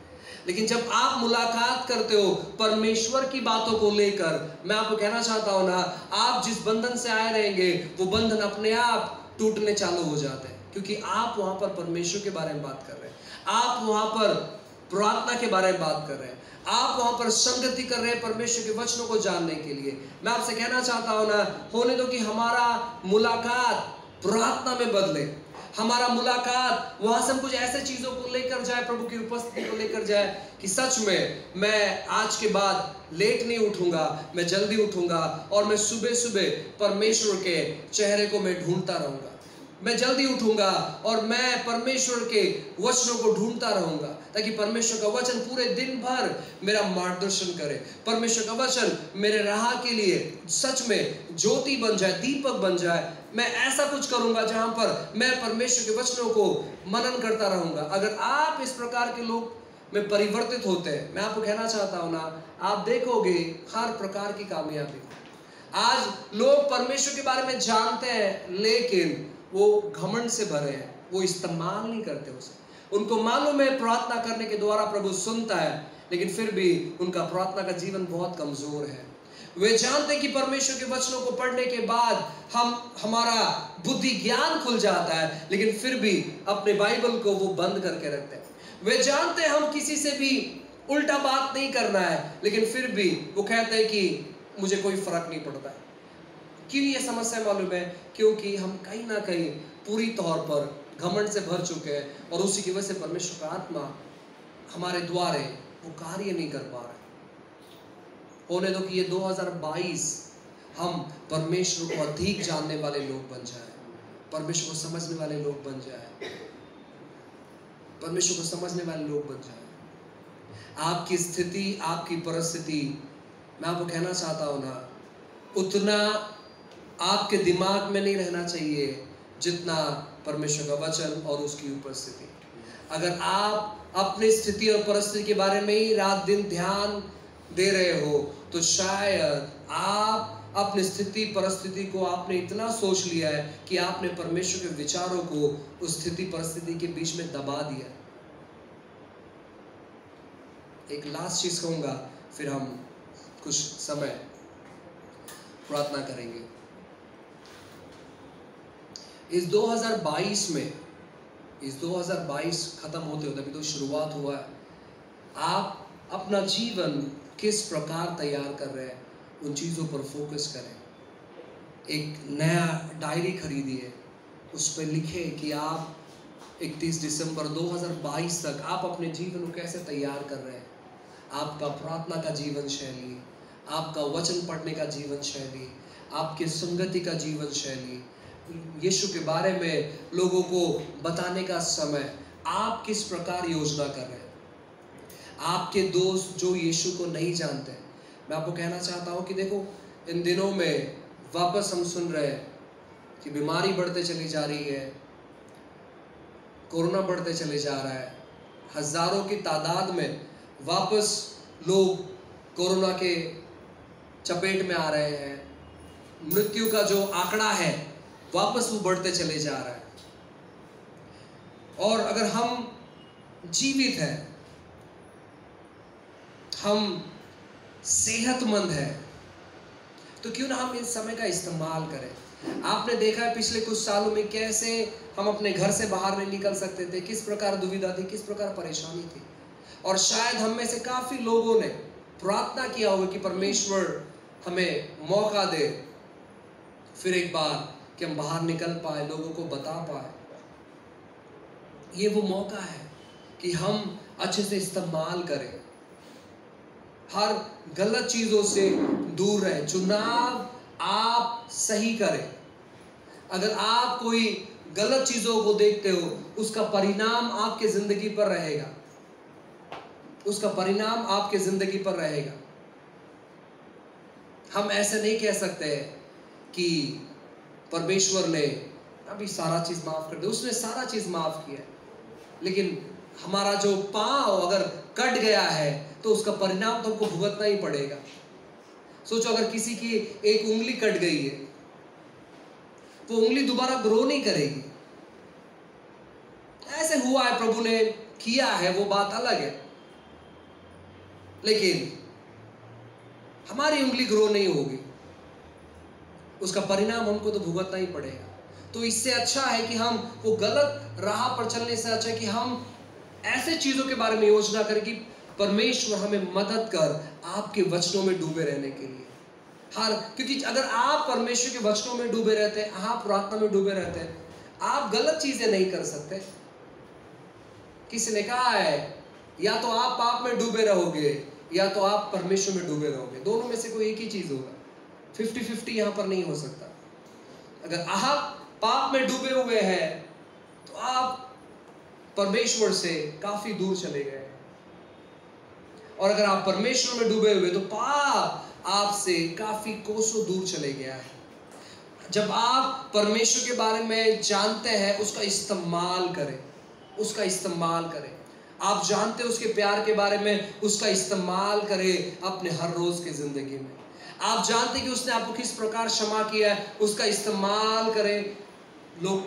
लेकिन जब आप मुलाकात करते हो परमेश्वर की बातों को लेकर, मैं आपको कहना चाहता हूं ना, आप जिस बंधन से आए रहेंगे वो बंधन अपने आप टूटने चालू हो जाते हैं, क्योंकि आप वहां पर परमेश्वर के बारे में बात कर रहे हैं, आप वहां पर प्रार्थना के बारे में बात कर रहे हैं, आप वहां पर संगति कर रहे हैं परमेश्वर के वचनों को जानने के लिए। मैं आपसे कहना चाहता हूं ना, होने दो कि हमारा मुलाकात प्रार्थना में बदले, हमारा मुलाकात वहां से हम कुछ ऐसे चीजों को लेकर जाए, प्रभु की उपस्थिति को लेकर जाए कि सच में मैं आज के बाद लेट नहीं उठूंगा, मैं जल्दी उठूंगा और मैं सुबह सुबह परमेश्वर के चेहरे को मैं ढूंढता रहूंगा। मैं जल्दी उठूंगा और मैं परमेश्वर के वचनों को ढूंढता रहूंगा, ताकि परमेश्वर का वचन पूरे दिन भर मेरा मार्गदर्शन करे, परमेश्वर का वचन मेरे राह के लिए सच में ज्योति बन जाए, दीपक बन जाए। मैं ऐसा कुछ करूंगा जहां पर मैं परमेश्वर के वचनों को मनन करता रहूंगा। अगर आप इस प्रकार के लोग में परिवर्तित होते हैं, मैं आपको कहना चाहता हूं ना, आप देखोगे हर प्रकार की कामयाबी। आज लोग परमेश्वर के बारे में जानते हैं, लेकिन वो घमंड से भरे हैं, वो इस्तेमाल नहीं करते उसे। उनको मालूम है प्रार्थना करने के द्वारा प्रभु सुनता है, लेकिन फिर भी उनका प्रार्थना का जीवन बहुत कमजोर है। वे जानते हैं कि परमेश्वर के वचनों को पढ़ने के बाद हमारा बुद्धि ज्ञान खुल जाता है, लेकिन फिर भी अपने बाइबल को वो बंद करके रखते हैं। वे जानते हैं हम किसी से भी उल्टा बात नहीं करना है, लेकिन फिर भी वो कहते हैं कि मुझे कोई फर्क नहीं पड़ता है। क्यों ये समस्या मालूम है? क्योंकि हम कहीं ना कहीं पूरी तौर पर घमंड से भर चुके हैं और उसी की वजह से परमेश्वर का आत्मा हमारे द्वारे वो कार्य नहीं कर पा रहे। होने दो कि ये 2022 हम परमेश्वर को अधिक जानने वाले लोग बन जाए, परमेश्वर को समझने वाले लोग बन जाए, परमेश्वर को समझने वाले लोग बन जाए। आपकी स्थिति, आपकी परिस्थिति, मैं आपको कहना चाहता हूं ना, उतना आपके दिमाग में नहीं रहना चाहिए जितना परमेश्वर का वचन और उसकी उपस्थिति। अगर आप अपनी स्थिति और परिस्थिति के बारे में ही रात दिन ध्यान दे रहे हो, तो शायद आप अपनी स्थिति परिस्थिति को आपने इतना सोच लिया है कि आपने परमेश्वर के विचारों को उस स्थिति परिस्थिति के बीच में दबा दिया। एक लास्ट चीज कहूंगा, फिर हम कुछ समय प्रार्थना करेंगे। इस 2022 में, इस 2022 खत्म होते होते, अभी तो शुरुआत हुआ है, आप अपना जीवन किस प्रकार तैयार कर रहे हैं, उन चीज़ों पर फोकस करें। एक नया डायरी खरीदिए, उस पर लिखे कि आप 31 दिसंबर 2022 तक आप अपने जीवन को कैसे तैयार कर रहे हैं। आपका प्रार्थना का जीवन शैली, आपका वचन पढ़ने का जीवन शैली, आपके संगति का जीवन शैली, यीशु के बारे में लोगों को बताने का समय, आप किस प्रकार योजना कर रहे हैं। आपके दोस्त जो यीशु को नहीं जानते, मैं आपको कहना चाहता हूं कि देखो, इन दिनों में वापस हम सुन रहे हैं कि बीमारी बढ़ते चली जा रही है, कोरोना बढ़ते चले जा रहा है, हजारों की तादाद में वापस लोग कोरोना के चपेट में आ रहे हैं। मृत्यु का जो आंकड़ा है वापस वो बढ़ते चले जा रहा है। और अगर हम जीवित हैं, हम सेहतमंद हैं, तो क्यों ना हम इस समय का इस्तेमाल करें। आपने देखा है पिछले कुछ सालों में कैसे हम अपने घर से बाहर नहीं निकल सकते थे, किस प्रकार दुविधा थी, किस प्रकार परेशानी थी। और शायद हम में से काफी लोगों ने प्रार्थना किया होगा कि परमेश्वर हमें मौका दे फिर एक बार कि हम बाहर निकल पाए, लोगों को बता पाए। ये वो मौका है कि हम अच्छे से इस्तेमाल करें, हर गलत चीजों से दूर रहें, चुनाव आप सही करें। अगर आप कोई गलत चीजों को देखते हो, उसका परिणाम आपके जिंदगी पर रहेगा, उसका परिणाम आपके जिंदगी पर रहेगा। हम ऐसे नहीं कह सकते कि परमेश्वर ने अभी सारा चीज माफ कर दिया, उसने सारा चीज माफ किया, लेकिन हमारा जो पांव अगर कट गया है तो उसका परिणाम तो हमको भुगतना ही पड़ेगा। सोचो, अगर किसी की एक उंगली कट गई है, वो उंगली दोबारा ग्रो नहीं करेगी। ऐसे हुआ है, प्रभु ने किया है, वो बात अलग है, लेकिन हमारी उंगली ग्रो नहीं होगी, उसका परिणाम हमको तो भुगतना ही पड़ेगा। तो इससे अच्छा है कि हम वो गलत राह पर चलने से अच्छा है कि हम ऐसे चीजों के बारे में योजना करें कि परमेश्वर हमें मदद कर आपके वचनों में डूबे रहने के लिए। क्योंकि अगर आप परमेश्वर के वचनों में डूबे रहते हैं, आप प्रार्थना में डूबे रहते हैं, आप गलत चीजें नहीं कर सकते। किसी ने कहा है, या तो आप पाप में डूबे रहोगे या तो आप परमेश्वर में डूबे रहोगे, दोनों में से कोई एक ही चीज होगा। 50-50 यहां पर नहीं हो सकता। अगर आप पाप में डूबे हुए हैं तो आप परमेश्वर से काफी दूर चले गए, और अगर आप परमेश्वर में डूबे हुए तो पाप आपसे काफी कोसों दूर चले गया है। जब आप परमेश्वर के बारे में जानते हैं, उसका इस्तेमाल करें, उसका इस्तेमाल करें। आप जानते हैं उसके प्यार के बारे में, उसका इस्तेमाल करें अपने हर रोज की जिंदगी में। आप जानते हैं कि उसने आपको किस प्रकार क्षमा किया है, उसका इस्तेमाल करें लोग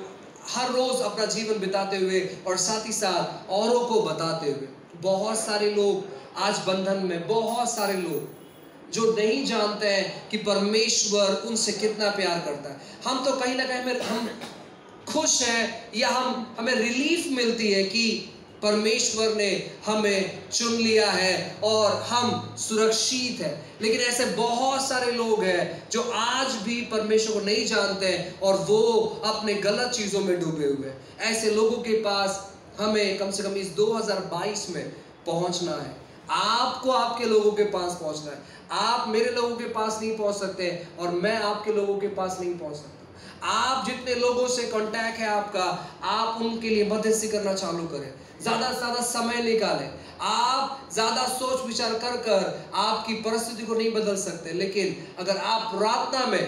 हर रोज अपना जीवन बिताते हुए, और साथ ही साथ औरों को बताते हुए। बहुत सारे लोग आज बंधन में, बहुत सारे लोग जो नहीं जानते हैं कि परमेश्वर उनसे कितना प्यार करता है। हम तो कहीं ना कहीं हम खुश हैं, या हमें रिलीफ मिलती है कि परमेश्वर ने हमें चुन लिया है और हम सुरक्षित हैं। लेकिन ऐसे बहुत सारे लोग हैं जो आज भी परमेश्वर को नहीं जानते हैं और वो अपने गलत चीजों में डूबे हुए हैं। ऐसे लोगों के पास हमें कम से कम इस 2022 में पहुंचना है। आपको आपके लोगों के पास पहुंचना है। आप मेरे लोगों के पास नहीं पहुंच सकते और मैं आपके लोगों के पास नहीं पहुंच सकता। आप जितने लोगों से कांटेक्ट है आपका, आप उनके लिए मध्यस्थी करना चालू करें। ज्यादा से ज्यादा समय निकालें। आप ज्यादा सोच विचार कर कर आपकी परिस्थिति को नहीं बदल सकते, लेकिन अगर आप प्रार्थना में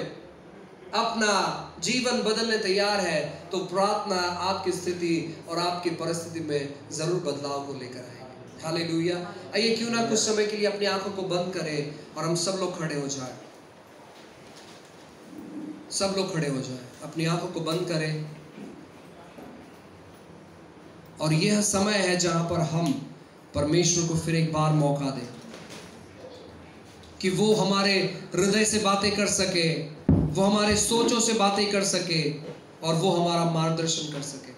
अपना जीवन बदलने तैयार है तो प्रार्थना आपकी स्थिति और आपकी परिस्थिति में जरूर बदलाव को लेकर आएगी। हालेलुया। आइए क्यों ना कुछ समय के लिए अपनी आंखों को बंद करें और हम सब लोग खड़े हो जाएं। सब लोग खड़े हो जाएं, अपनी आंखों को बंद करें। और यह समय है जहां पर हम परमेश्वर को फिर एक बार मौका दें कि वो हमारे हृदय से बातें कर सके, वो हमारे सोचों से बातें कर सके और वो हमारा मार्गदर्शन कर सके।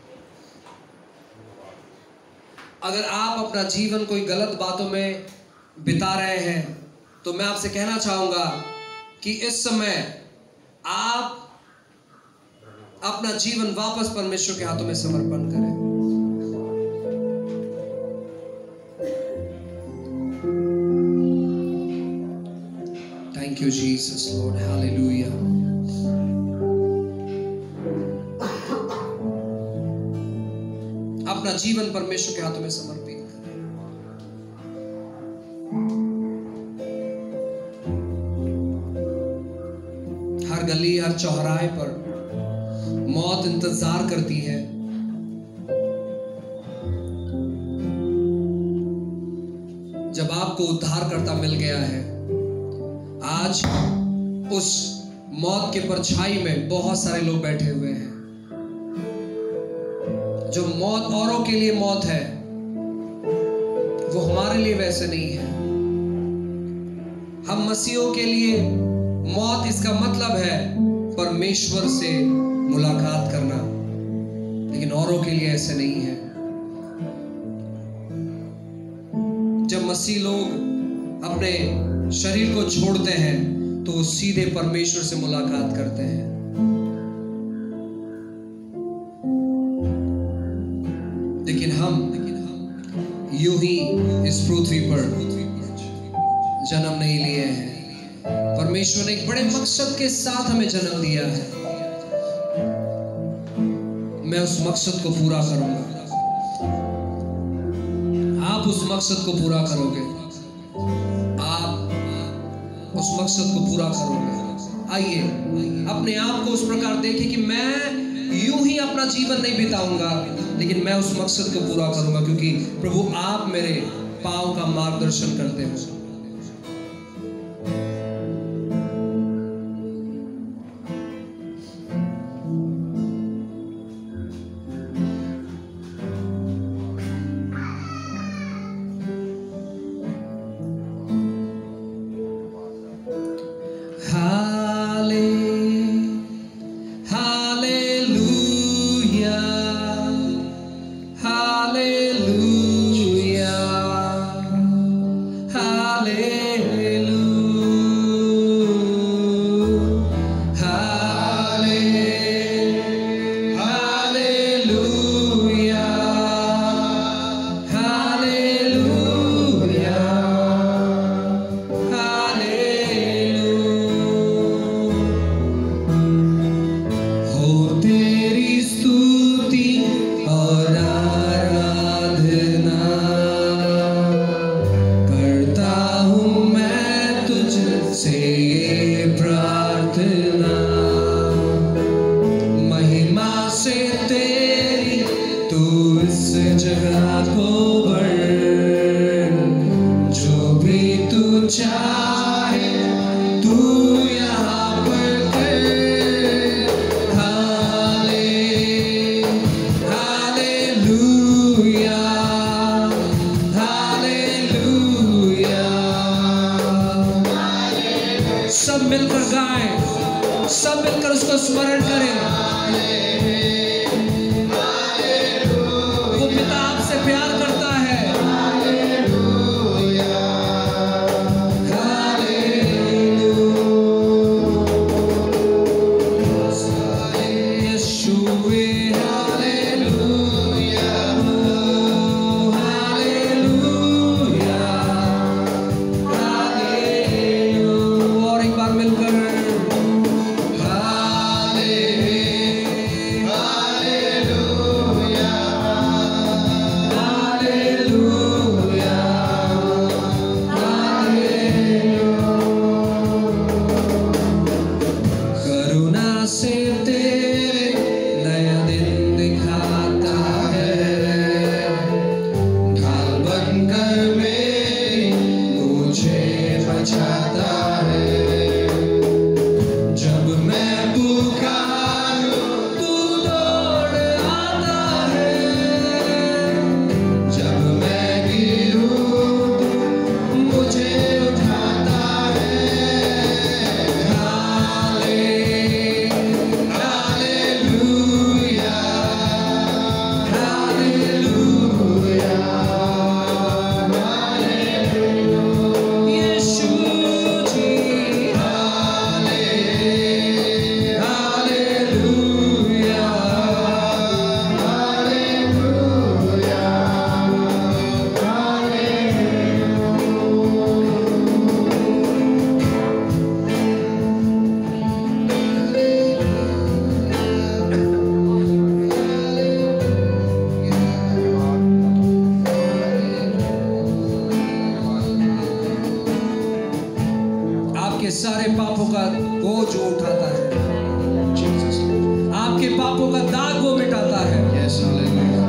अगर आप अपना जीवन कोई गलत बातों में बिता रहे हैं तो मैं आपसे कहना चाहूंगा कि इस समय आप अपना जीवन वापस परमेश्वर के हाथों में समर्पण करें। Thank you Jesus Lord, hallelujah. अपना जीवन परमेश्वर के हाथों में समर्पित करें। हर गली, हर चौराहे पर मौत इंतजार करती है। जब आपको उद्धारकर्ता मिल गया है, आज उस मौत के परछाई में बहुत सारे लोग बैठे हुए हैं। जो मौत औरों के लिए मौत है, वो हमारे लिए वैसे नहीं है। हम मसीहों के लिए मौत, इसका मतलब है परमेश्वर से मुलाकात करना, लेकिन औरों के लिए ऐसे नहीं है। जब मसीह लोग अपने शरीर को छोड़ते हैं, तो सीधे परमेश्वर से मुलाकात करते हैं। लेकिन हम यूं ही इस पृथ्वी पर जन्म नहीं लिए हैं। परमेश्वर ने एक बड़े मकसद के साथ हमें जन्म दिया है। मैं उस मकसद को पूरा करूंगा, आप उस मकसद को पूरा करोगे, आप उस मकसद को पूरा करोगे। आइए अपने आप को उस प्रकार देखें कि मैं यूं ही अपना जीवन नहीं बिताऊंगा, लेकिन मैं उस मकसद को पूरा करूंगा, क्योंकि प्रभु आप मेरे पांव का मार्गदर्शन करते हो। सब मिलकर गाएं, सब मिलकर उसको स्मरण करें। वो पिता आपसे प्यार करता है। सारे पापों का बोझ वो उठाता है, आपके पापों का दाग वो मिटाता है। Yes, hallelujah.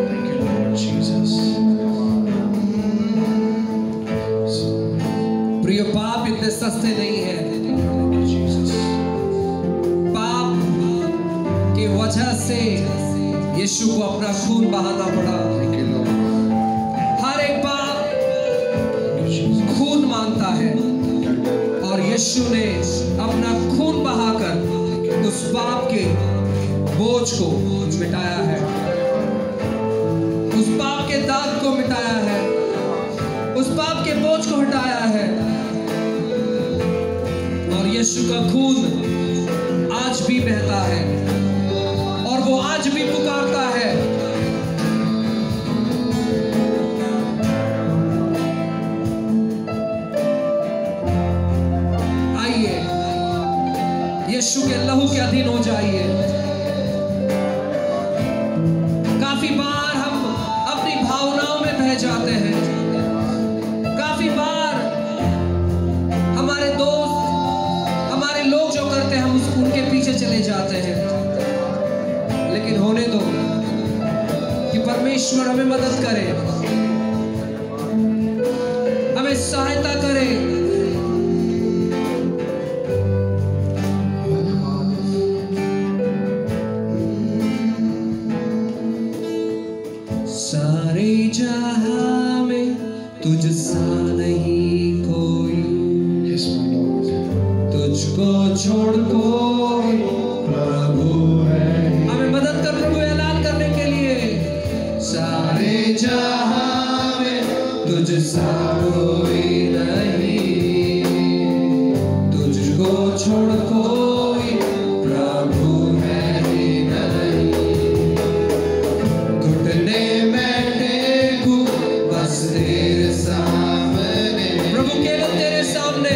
Thank you, Lord Jesus. प्रिय, पाप इतने सस्ते नहीं है। पाप की वजह से यीशु को अपना खून बहाना पड़ा। हर एक पाप खून मांगता है, और यीशु ने अपना खून बहाकर उस पाप के बोझ को मिटाया है, उस पाप के दाग को मिटाया है, उस पाप के बोझ को हटाया है। यीशु का खून आज भी बहता है और वो आज भी पुकारता है। आइए यीशु के लहू के अधीन हो जाइए। काफी बार हम अपनी भावनाओं में बह जाते हैं, काफी बार हमारे दोस्त, हमारे लोग जो करते हैं हम उनके पीछे चले जाते हैं। लेकिन होने दो कि परमेश्वर हमें मदद करे, हमें सहायता करे। सारे जहां में तुझसा नहीं कोई, तुझको छोड़ कोई प्रभु है। हमें मदद कर प्रभु ऐलान करने के लिए। सारे जहां में तुझसा कोई नहीं, तुझको छोड़ कोई प्रभु है नहीं। घुटने में टेकूं बस तेरे सामने, प्रभु केवल तेरे सामने।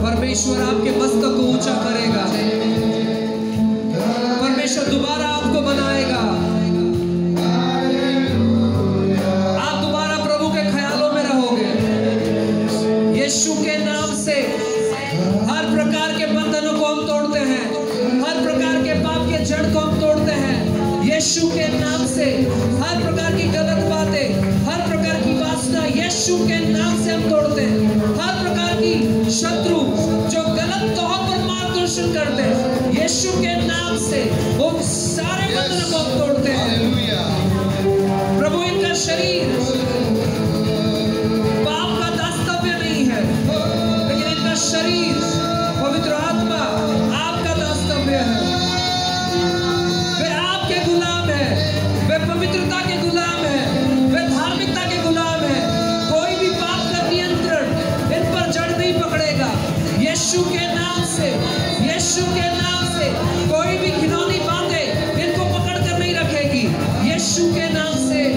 परमेश्वर आपके मस्तक को ऊंचा करेगा, परमेश्वर दोबारा आपको बनाएगा। आप दोबारा प्रभु के ख्यालों में रहोगे। यीशु के नाम से हर प्रकार के बंधनों को हम तोड़ते हैं, हर प्रकार के पाप के जड़ को हम तोड़ते हैं। यीशु के नाम से हर प्रकार की गलत बातें, हर प्रकार की वासना यीशु के नाम से हम तोड़ते हैं। हर प्रकार की शत्रु जो गलत तौर पर मार्गदर्शन करते हैं, यीशु के नाम से उन सारे बंधनों को हम तोड़ते हैं। प्रभु इनका शरीर पाप का दास्तव्य नहीं है, लेकिन इनका शरीर पवित्र आत्मा आपका दास्तव्य है। वे आपके गुलाम है, वे पवित्रता के गुलाम है, वे धार्मिकता के गुलाम है। कोई भी पाप का नियंत्रण इन पर जड़ नहीं पकड़ेगा। यीशु के नाम से, यीशु के नाम से कोई भी घिनौनी बातें इनको पकड़ कर नहीं रखेगी। यीशु के नाम से।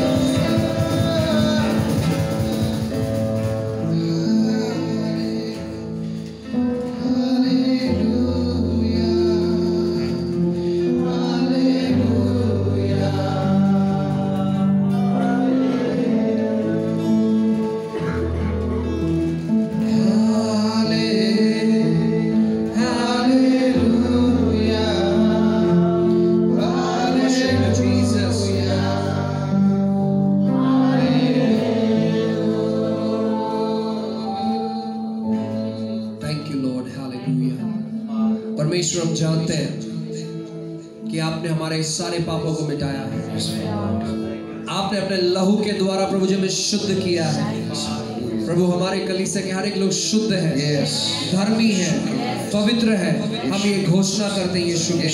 परमेश्वर हम जानते हैं कि आपने हमारे सारे पापों को मिटाया है। आपने अपने लहू के द्वारा प्रभु जी में शुद्ध किया है। प्रभु हमारे कलीसिया के हर एक लोग शुद्ध है, धर्मी है, पवित्र है। हम ये घोषणा करते हैं यीशु के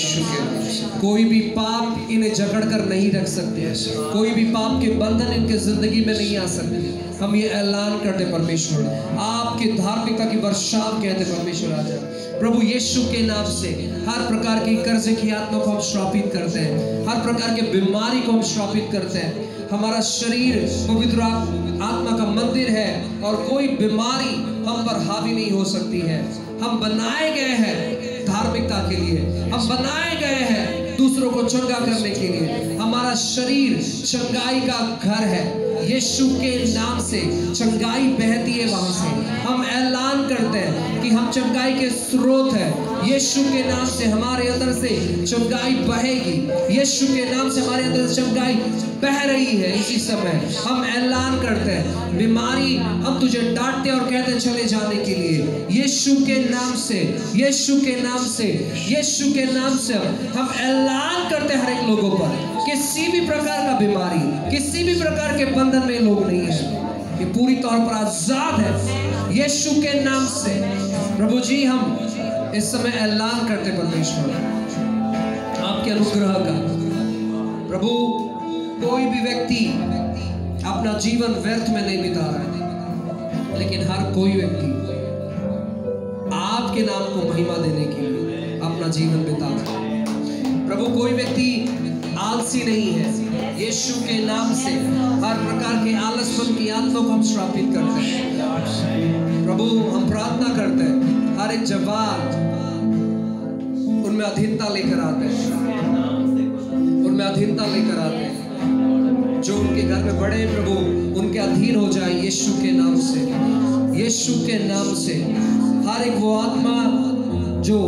कोई भी पाप इन्हें जकड़ कर नहीं रख सकते, कोई भी पाप के बंधन इनके जिंदगी में नहीं आ सकते। हम ये ऐलान करते परमेश्वर, आपके धार्मिकता की वर्षाव कहते परमेश्वर आ जाए। प्रभु यीशु के नाम से हर प्रकार की कर्ज की आत्मा को हम श्रापित करते हैं, हर प्रकार के बीमारी को हम श्रापित करते हैं। हमारा शरीर पवित्र आत्मा का मंदिर है और कोई बीमारी हम पर हावी नहीं हो सकती है। हम बनाए गए हैं धार्मिकता के लिए, हम बनाए गए हैं दूसरों को चंगा करने के लिए। हमारा शरीर चंगाई का घर है, यीशु के नाम से चंगाई बहती है वहां से। हम ऐलान करते हैं कि हम चंगाई के स्रोत हैं। यीशु के नाम से हमारे अंदर से चंगाई बहेगी, यीशु के नाम से हमारे अंदर से चंगाई बह रही है। इसी समय हम ऐलान करते हैं बीमारी हम तुझे डांटते और कहते हैं चले जाने के लिए, यीशु के नाम से, यीशु के नाम से, यीशु के नाम से हम ऐलान करते हैं हर एक लोगों पर किसी भी प्रकार का बीमारी, किसी भी प्रकार के बंधन में लोग नहीं है, ये पूरी तौर पर आजाद है यीशु के नाम से। प्रभु जी हम इस समय ऐलान करते परमेश्वर आपके अनुग्रह का। प्रभु कोई भी व्यक्ति अपना जीवन व्यर्थ में नहीं बिता रहा है, लेकिन हर कोई व्यक्ति आपके नाम को महिमा देने के लिए अपना जीवन बिता रहा है। प्रभु कोई व्यक्ति आलसी नहीं है, यीशु के नाम से हर प्रकार के आलसपन की आत्मा को हम श्रापित करते हैं। प्रभु हम प्रार्थना करते हैं हर एक जवान उनमें अधीनता लेकर आते हैं, उनमें अधीनता लेकर आते हैं। जो उनके घर में बड़े प्रभु उनके अधीन हो जाए यीशु के नाम से, यीशु के नाम से। हर एक वो आत्मा जो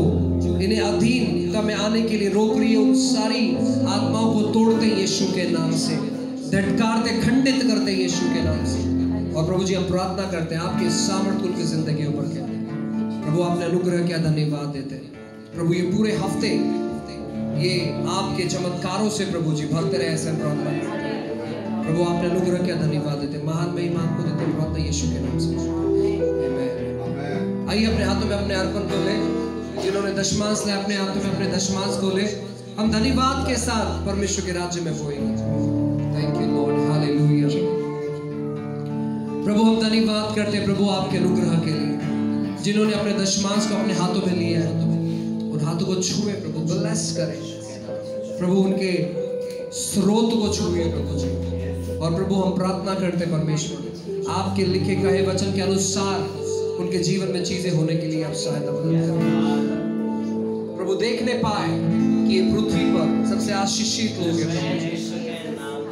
इन्हें अधीनता में आने के लिए रोक रही है, उन सारी आत्माओं को तोड़ते यीशु के नाम से, धटकारते, खंडित करते यीशु के नाम से। और प्रभु जी हम प्रार्थना करते हैं आपके सामर्थ्य उनकी जिंदगी ऊपर के प्रभु आपने अनुग्रह क्या धन्यवाद देते हैं। प्रभु ये पूरे हफ्ते ये आपके चमत्कारों से प्रभु जी भरते रहे, ऐसे प्रार्थना करते हैं। प्रभु आपने अनुग्रह क्या धन्यवाद देते हैं, महान महिमा आपको देते हैं, प्रार्थना यीशु के नाम से। आइए अपने हाथों में अपने अर्पण को ले, जिन्होंने दशमांश ले अपने हाथों में अपने दशमांश को ले, हम धन्यवाद के साथ परमेश्वर के राज्य में बोएंगे। Thank you Lord, hallelujah. प्रभु हम धन्यवाद करते हैं प्रभु आपके अनुग्रह के लिए, जिन्होंने अपने दशमांश को अपने हाथों में लिया है, उन हाथों को छुए प्रभु, ब्लेस करें प्रभु, उनके स्रोत को छुए प्रभु जी। और प्रभु हम प्रार्थना करते परमेश्वर आपके लिखे कहे वचन के अनुसार उनके जीवन में चीजें होने के लिए आप सहायता करें प्रभु। देखने पाए कि ये पृथ्वी पर सबसे आशीषित लोग हैं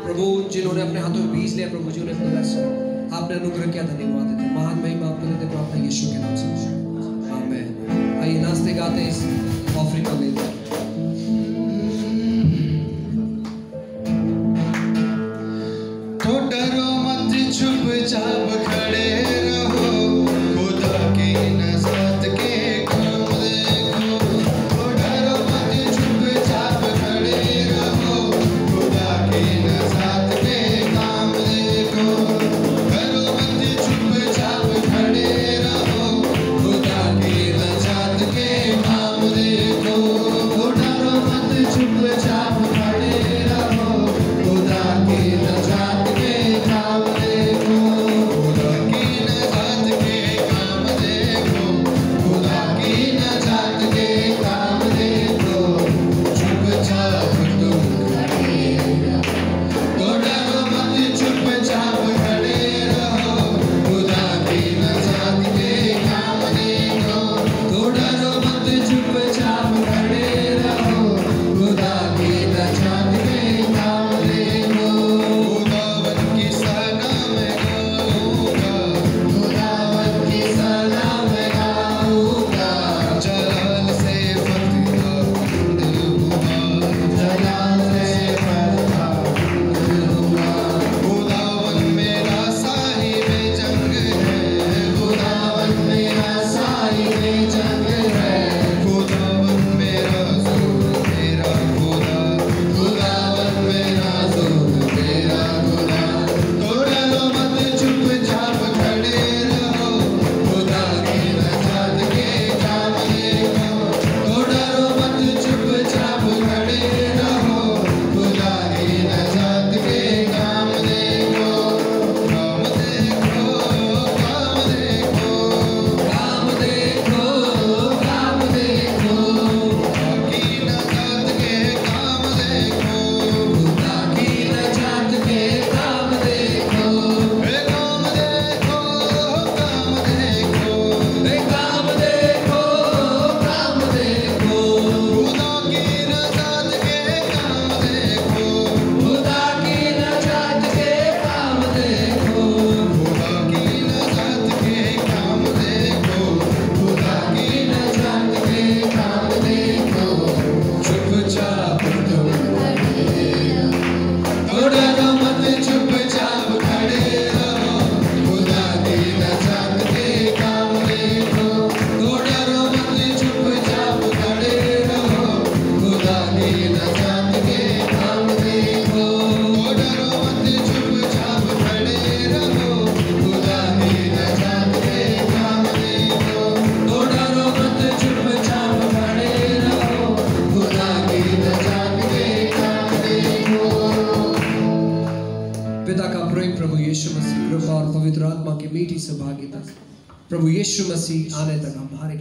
प्रभु, जिन्होंने अपने हाथों में बीज लिया प्रभु जी, उन्हें ब्लेस करें। आपने अनुग्रह क्या धन्यवाद देते, महान महिमा आपको देते, प्रार्थना यीशु के नाम से, आमीन। आइए नाचते गाते इस ऑफरिंग को लेते हैं। तो डरो मत, चुपचाप खड़े रहो, खुदा की नज़ात के काम देखो। तो डरो मत, चुपचाप खड़े रहो, खुदा की नज़ात के काम देखो। डरो मत, चुपचाप खड़े रहो, खुदा की नज़ात के काम देखो। तक, प्रभु यीशु मसीह आने तक हम बाहर